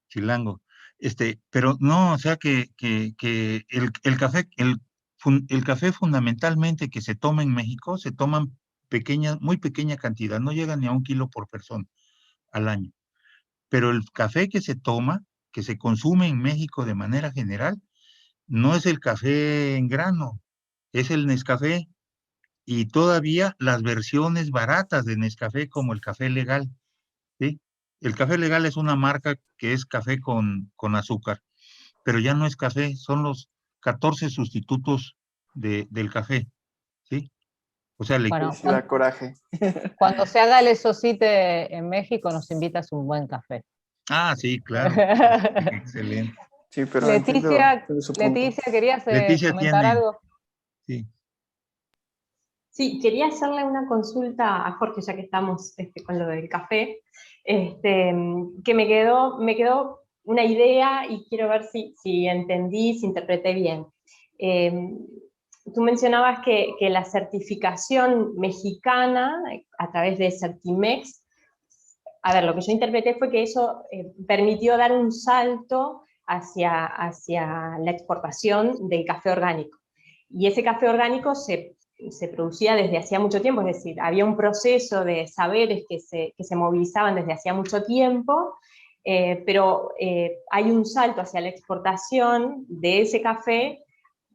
chilango. Pero no, o sea que el café fundamentalmente que se toma en México, se toman muy pequeña cantidad, no llega ni a 1 kilo por persona al año. Pero el café que se toma, que se consume en México de manera general, no es el café en grano, es el Nescafé y todavía las versiones baratas de Nescafé como el café legal, ¿sí? El café legal es una marca que es café con azúcar, pero ya no es café, son los 14 sustitutos del café, ¿sí? O sea, Sí, Bueno, sí da coraje. cuando se haga el Esocite en México nos invitas un buen café. sí, claro, excelente. Sí, pero Leticia, entiendo su punto. Leticia, ¿querías Leticia comentar tiene, algo? sí, Sí, quería hacerle una consulta a Jorge, ya que estamos con lo del café, que me quedó una idea y quiero ver si entendí, si interpreté bien. Tú mencionabas que la certificación mexicana a través de Certimex, a ver, lo que yo interpreté fue que eso permitió dar un salto hacia la exportación del café orgánico. Y ese café orgánico se producía desde hacía mucho tiempo, es decir, había un proceso de saberes que se movilizaban desde hacía mucho tiempo, pero hay un salto hacia la exportación de ese café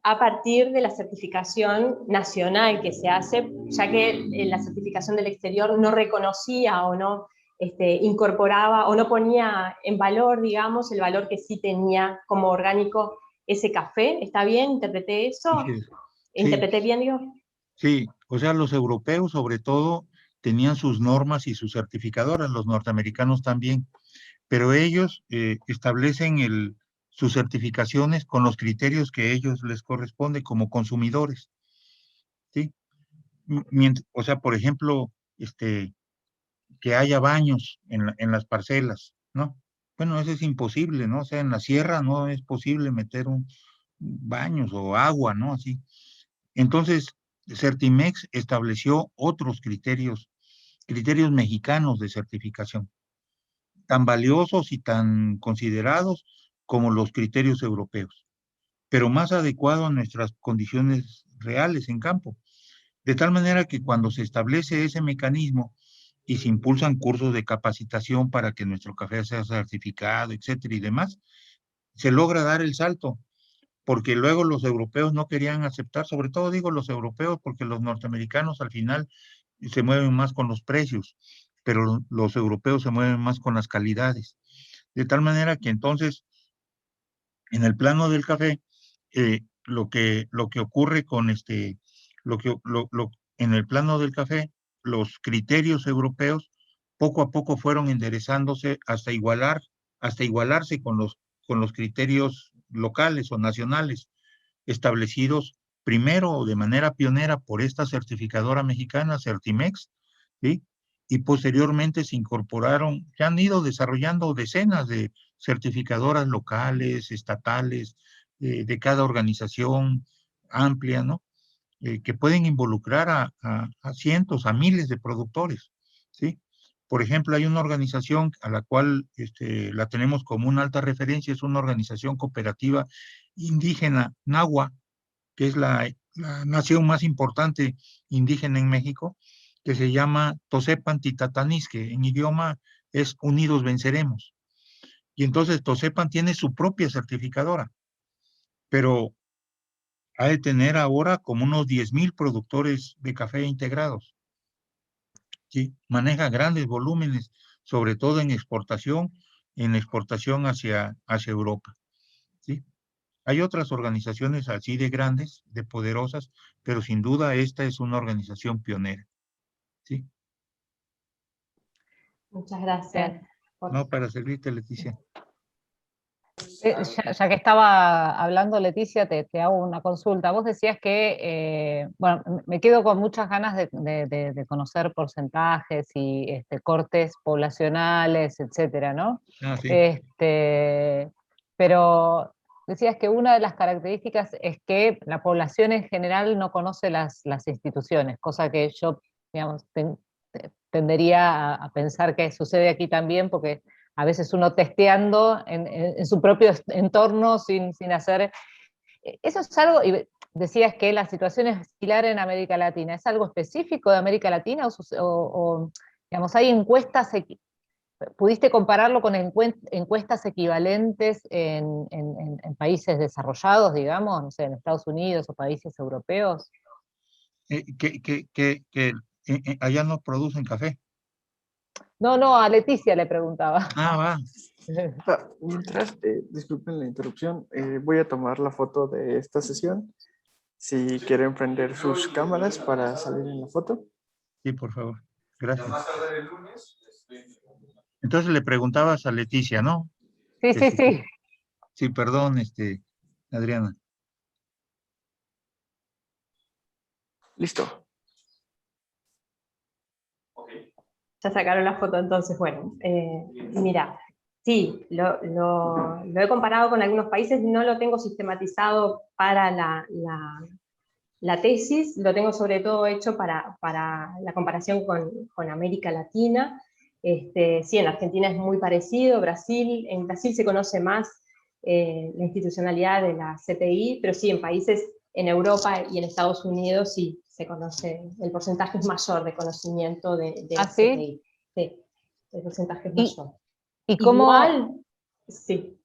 a partir de la certificación nacional que se hace, ya que la certificación del exterior no reconocía o no incorporaba o no ponía en valor, digamos, el valor que sí tenía como orgánico ese café. ¿Está bien? ¿Interpreté eso? sí, sí, ¿Interpreté bien, digo? sí, o sea, los europeos sobre todo tenían sus normas y sus certificadoras, los norteamericanos también, pero ellos establecen sus certificaciones con los criterios que a ellos les corresponde como consumidores, ¿sí? O sea, por ejemplo, que haya baños en las parcelas, ¿no? Bueno, eso es imposible, ¿no? O sea, en la sierra no es posible meter baños o agua, ¿no? Así. Entonces, Certimex estableció otros criterios mexicanos de certificación, tan valiosos y tan considerados como los criterios europeos, pero más adecuado a nuestras condiciones reales en campo. De tal manera que cuando se establece ese mecanismo y se impulsan cursos de capacitación para que nuestro café sea certificado, etcétera y demás, se logra dar el salto, porque luego los europeos no querían aceptar, sobre todo digo los europeos, porque los norteamericanos al final se mueven más con los precios, pero los europeos se mueven más con las calidades. De tal manera que entonces, en el plano del café, lo que ocurre con en el plano del café, los criterios europeos poco a poco fueron enderezándose hasta igualarse con los criterios locales o nacionales establecidos primero de manera pionera por esta certificadora mexicana, Certimex, ¿sí? Y posteriormente se incorporaron, se han ido desarrollando decenas de certificadoras locales, estatales, de cada organización amplia, ¿no? Que pueden involucrar a cientos, a miles de productores, ¿sí? Por ejemplo, hay una organización a la cual la tenemos como una alta referencia, es una organización cooperativa indígena Nahua, que es la nación más importante indígena en México, que se llama Tosepan Titatanis, que en idioma es Unidos Venceremos. Y entonces Tosepan tiene su propia certificadora, pero ha de tener ahora como unos 10,000 productores de café integrados, ¿sí? Maneja grandes volúmenes, sobre todo en exportación hacia Europa, ¿sí? Hay otras organizaciones así de grandes, de poderosas, pero sin duda esta es una organización pionera, ¿sí? Muchas gracias. No, para servirte, Leticia. Ya que estaba hablando Leticia, te hago una consulta. Vos decías que, bueno, me quedo con muchas ganas de conocer porcentajes y cortes poblacionales, etcétera, ¿no? Ah, sí. Pero decías que una de las características es que la población en general no conoce las instituciones, cosa que yo, digamos, tendería a pensar que sucede aquí también, porque a veces uno testeando en su propio entorno sin hacer... Eso es algo, y decías que la situación es similar en América Latina, ¿es algo específico de América Latina digamos, hay encuestas, pudiste compararlo con encuestas equivalentes en países desarrollados, digamos, no sé, en Estados Unidos o países europeos? Que allá no producen café. No, a Leticia le preguntaba. Ah, va. Mientras, disculpen la interrupción, voy a tomar la foto de esta sesión. Si quieren prender sus cámaras para salir en la foto. Sí, por favor. Gracias. Entonces le preguntabas a Leticia, ¿no? Sí. Sí, perdón, Adriana. Listo. Ya sacaron la foto, entonces, bueno, mira, sí, lo he comparado con algunos países, no lo tengo sistematizado para la tesis, lo tengo sobre todo hecho para la comparación con América Latina. Sí, en Argentina es muy parecido, en Brasil se conoce más la institucionalidad de la CTI, pero sí, en países en Europa y en Estados Unidos sí se conoce, el porcentaje es mayor de conocimiento de la CTI. Sí, el porcentaje es mayor. ¿Y cómo? Igual, sí.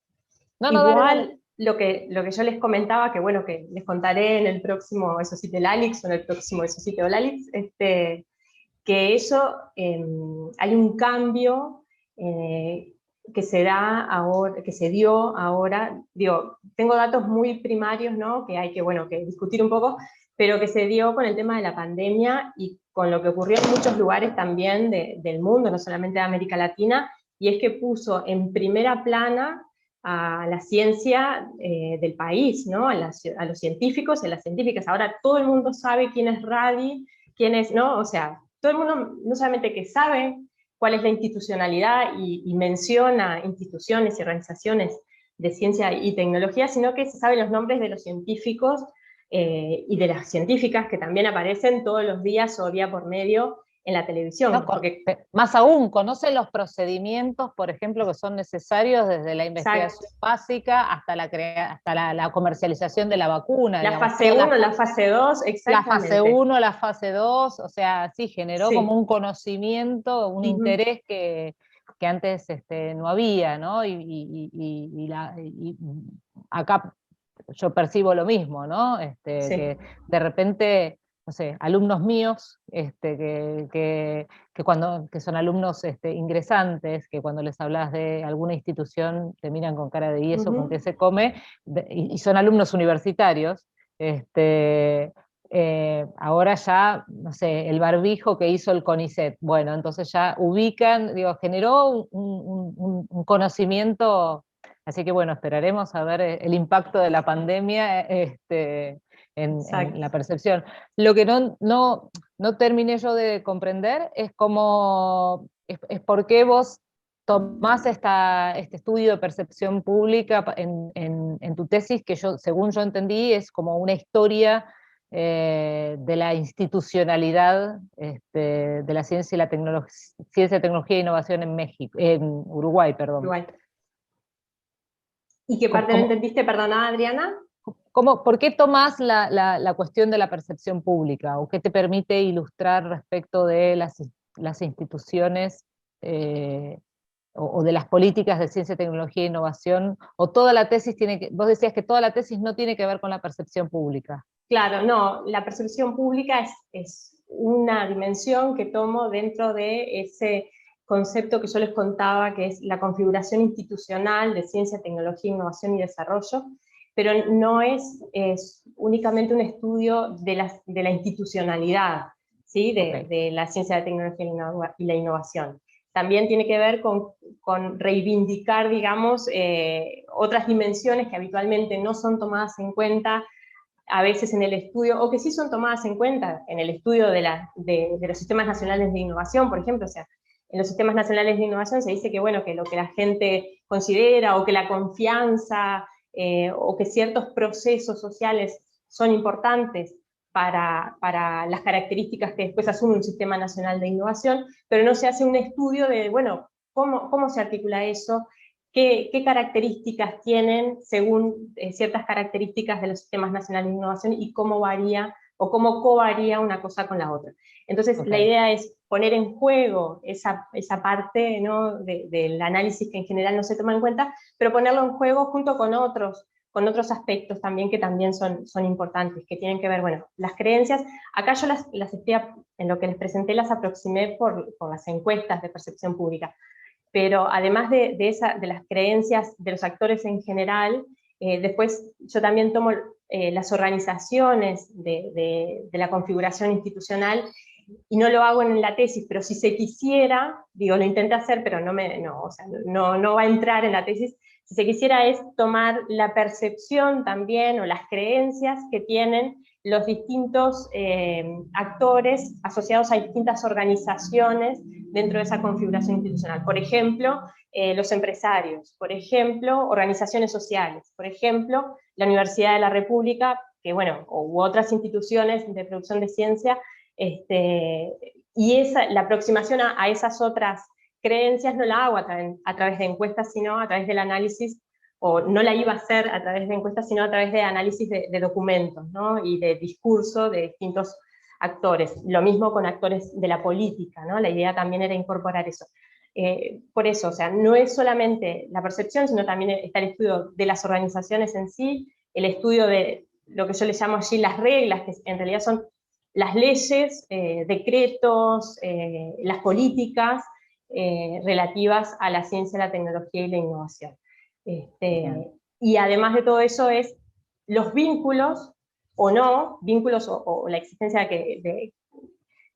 No, Igual, dale. lo que yo les comentaba, que bueno, que les contaré en el próximo Esocite Lalix o en el próximo Esocite Lalix, que eso, hay un cambio que se da ahora, que se dio ahora, digo, tengo datos muy primarios, ¿no? Que hay que, bueno, que discutir un poco, pero que se dio con el tema de la pandemia y con lo que ocurrió en muchos lugares también del mundo, no solamente de América Latina, y es que puso en primera plana a la ciencia del país, ¿no? A los científicos y a las científicas. Ahora todo el mundo sabe quién es Radi, quién es, ¿no? O sea, todo el mundo no solamente que sabe cuál es la institucionalidad y menciona instituciones y organizaciones de ciencia y tecnología, sino que se saben los nombres de los científicos y de las científicas que también aparecen todos los días o día por medio en la televisión. No, porque, más aún, conoce los procedimientos, por ejemplo, que son necesarios desde la investigación básica hasta la comercialización de la vacuna. La Digamos, fase 1, la fase 2, exactamente. La fase 1, la fase 2, o sea, sí, generó como un conocimiento, un interés que antes no había, ¿no? Y acá yo percibo lo mismo, ¿no? Que de repente, no sé, alumnos míos, que son alumnos ingresantes, que cuando les hablas de alguna institución te miran con cara de ¿y eso con qué se come? Y son alumnos universitarios, ahora ya, no sé, el barbijo que hizo el CONICET, bueno, entonces ya ubican, digo, generó un conocimiento, así que bueno, esperaremos a ver el impacto de la pandemia en la percepción. Lo que no terminé yo de comprender es cómo, es por qué vos tomás este estudio de percepción pública en tu tesis, que según yo entendí, es como una historia de la institucionalidad de la ciencia y la ciencia, tecnología e innovación en México, en Uruguay, perdón. Uruguay. ¿Y qué parte no entendiste, perdona, Adriana? ¿Por qué tomás la cuestión de la percepción pública? ¿O qué te permite ilustrar respecto de las instituciones o de las políticas de ciencia, tecnología e innovación? ¿O toda la tesis vos decías que toda la tesis no tiene que ver con la percepción pública? Claro, no, la percepción pública es una dimensión que tomo dentro de ese concepto que yo les contaba, que es la configuración institucional de ciencia, tecnología, innovación y desarrollo, pero no es únicamente un estudio de la institucionalidad, ¿sí? de la ciencia, la tecnología y la innovación. También tiene que ver con reivindicar, digamos, otras dimensiones que habitualmente no son tomadas en cuenta a veces en el estudio, o que sí son tomadas en cuenta en el estudio de los sistemas nacionales de innovación, por ejemplo. O sea, en los sistemas nacionales de innovación se dice que, bueno, que lo que la gente considera, o que la confianza, o que ciertos procesos sociales son importantes para las características que después asume un sistema nacional de innovación, pero no se hace un estudio de, bueno, cómo se articula eso, qué características tienen según ciertas características de los sistemas nacionales de innovación y cómo varía o cómo covaría una cosa con la otra. Entonces, la idea es poner en juego esa parte, ¿no? del análisis que en general no se toma en cuenta, pero ponerlo en juego junto con otros aspectos también que también son importantes, que tienen que ver, bueno, las creencias. Acá yo las estoy, en lo que les presenté, las aproximé por las encuestas de percepción pública. Pero además de las creencias de los actores en general, después yo también tomo las organizaciones de la configuración institucional, y no lo hago en la tesis, pero si se quisiera, digo, lo intenté hacer, pero no va a entrar en la tesis. Si se quisiera es tomar la percepción también, o las creencias que tienen los distintos actores asociados a distintas organizaciones dentro de esa configuración institucional. Por ejemplo, los empresarios, por ejemplo, organizaciones sociales, por ejemplo, la Universidad de la República, que bueno, u otras instituciones de producción de ciencia, y la aproximación a esas otras creencias no la hago a través de encuestas, sino a través del análisis, o no la iba a hacer a través de encuestas, sino a través de análisis de documentos, ¿no? Y de discurso de distintos actores. Lo mismo con actores de la política, ¿no? La idea también era incorporar eso. Por eso, o sea, no es solamente la percepción, sino también está el estudio de las organizaciones en sí, el estudio de lo que yo le llamo allí las reglas, que en realidad son las leyes, decretos, las políticas relativas a la ciencia, la tecnología y la innovación. Y además de todo eso es los vínculos, o no, vínculos o la existencia de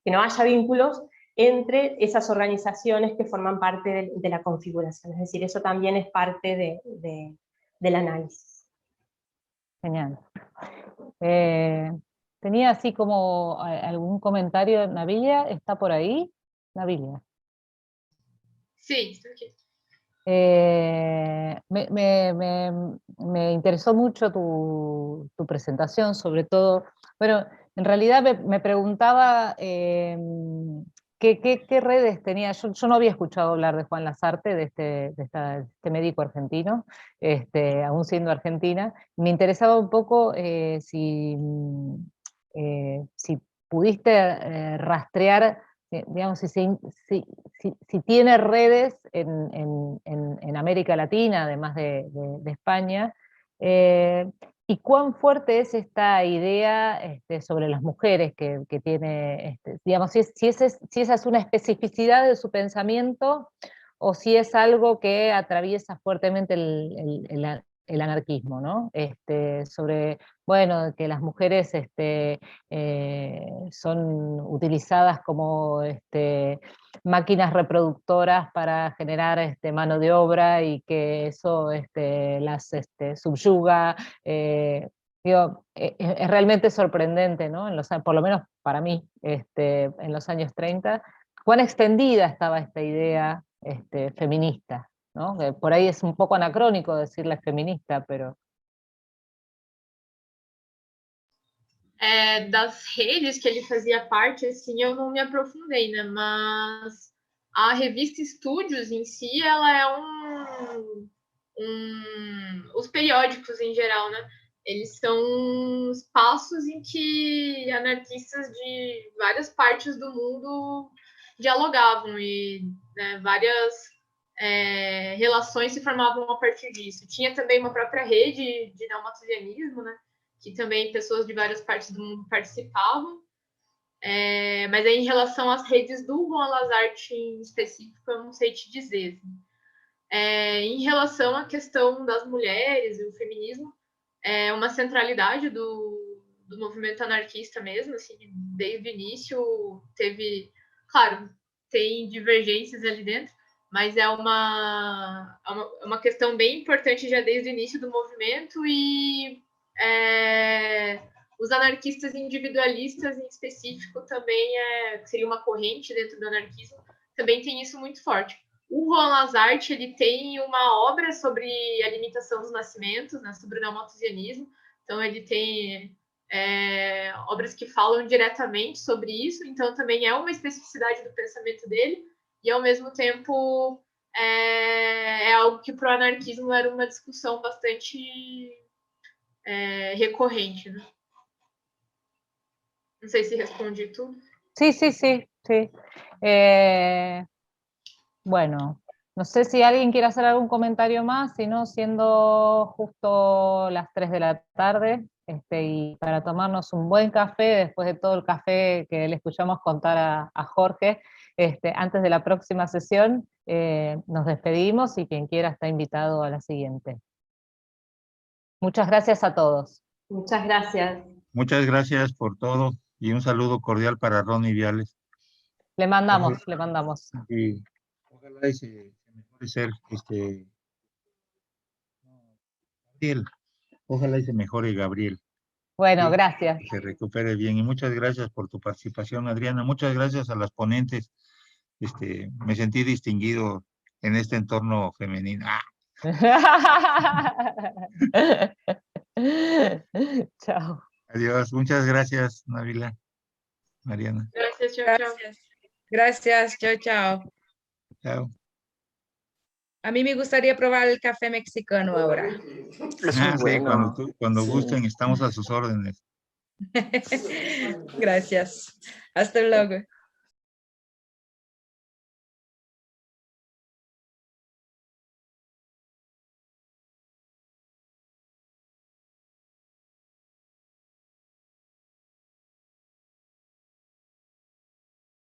que no haya vínculos entre esas organizaciones que forman parte de la configuración. Es decir, eso también es parte del análisis. Genial. Tenía así como algún comentario, Navilia, ¿está por ahí? Navilia. Sí, estoy aquí. Me interesó mucho tu presentación, sobre todo, bueno, en realidad me preguntaba qué redes tenía. Yo no había escuchado hablar de Juan Lasarte, de este médico argentino, aún siendo argentina. Me interesaba un poco si pudiste rastrear, digamos, si tiene redes en América Latina, además de España, y cuán fuerte es esta idea sobre las mujeres que tiene, digamos, si esa es una especificidad de su pensamiento, o si es algo que atraviesa fuertemente el anarquismo, ¿no? Sobre, bueno, que las mujeres son utilizadas como máquinas reproductoras para generar mano de obra, y que eso las subyuga. Digo, es realmente sorprendente, ¿no? Por lo menos para mí, en los años 30, cuán extendida estaba esta idea feminista, ¿no? Que por ahí es un poco anacrónico decirle feminista, pero... Das redes que ele fazia parte, assim, eu não me aprofundei, né? Mas a revista Estúdios em si, ela é os periódicos em geral, né? Eles são espaços em que anarquistas de várias partes do mundo dialogavam, e né, várias relações se formavam a partir disso. Tinha também uma própria rede de neomalthusianismo, né? Que também pessoas de várias partes do mundo participavam. Mas aí, em relação às redes do Juan Lasarte em específico, eu não sei te dizer. Assim. Em relação à questão das mulheres e o feminismo, é uma centralidade do movimento anarquista mesmo, assim, desde o início teve, claro, tem divergências ali dentro, mas é uma questão bem importante já desde o início do movimento, e os anarquistas individualistas em específico também seria uma corrente dentro do anarquismo, também tem isso muito forte. O Juan Lasarte, ele tem uma obra sobre a limitação dos nascimentos, né, sobre o neomalthusianismo, então ele tem obras que falam diretamente sobre isso, então também é uma especificidade do pensamento dele, e ao mesmo tempo é algo que para o anarquismo era uma discussão bastante recorrente, né? Não sei se respondi tudo. Sí. Bueno, no sé si alguien quiere hacer algún comentario más, si no, siendo justo las 3 de la tarde, y para tomarnos un buen café, después de todo el café que le escuchamos contar a Jorge, antes de la próxima sesión, nos despedimos, y quien quiera está invitado a la siguiente. Muchas gracias a todos. Muchas gracias. Muchas gracias por todo, y un saludo cordial para Ronnie Viales. Le mandamos. Y ojalá y se mejore ser Gabriel. Ojalá y se mejore Gabriel. Bueno, Sí, gracias. que se recupere bien, y muchas gracias por tu participación, Adriana. Muchas gracias a las ponentes. Me sentí distinguido en este entorno femenino. Chao. Adiós, muchas gracias, Nabila, Mariana. Gracias, chao, chao. Gracias, chao, chao. Chao. A mí me gustaría probar el café mexicano ahora. Es muy bueno. Sí, cuando Sí. gusten, estamos a sus órdenes. Gracias. Hasta luego.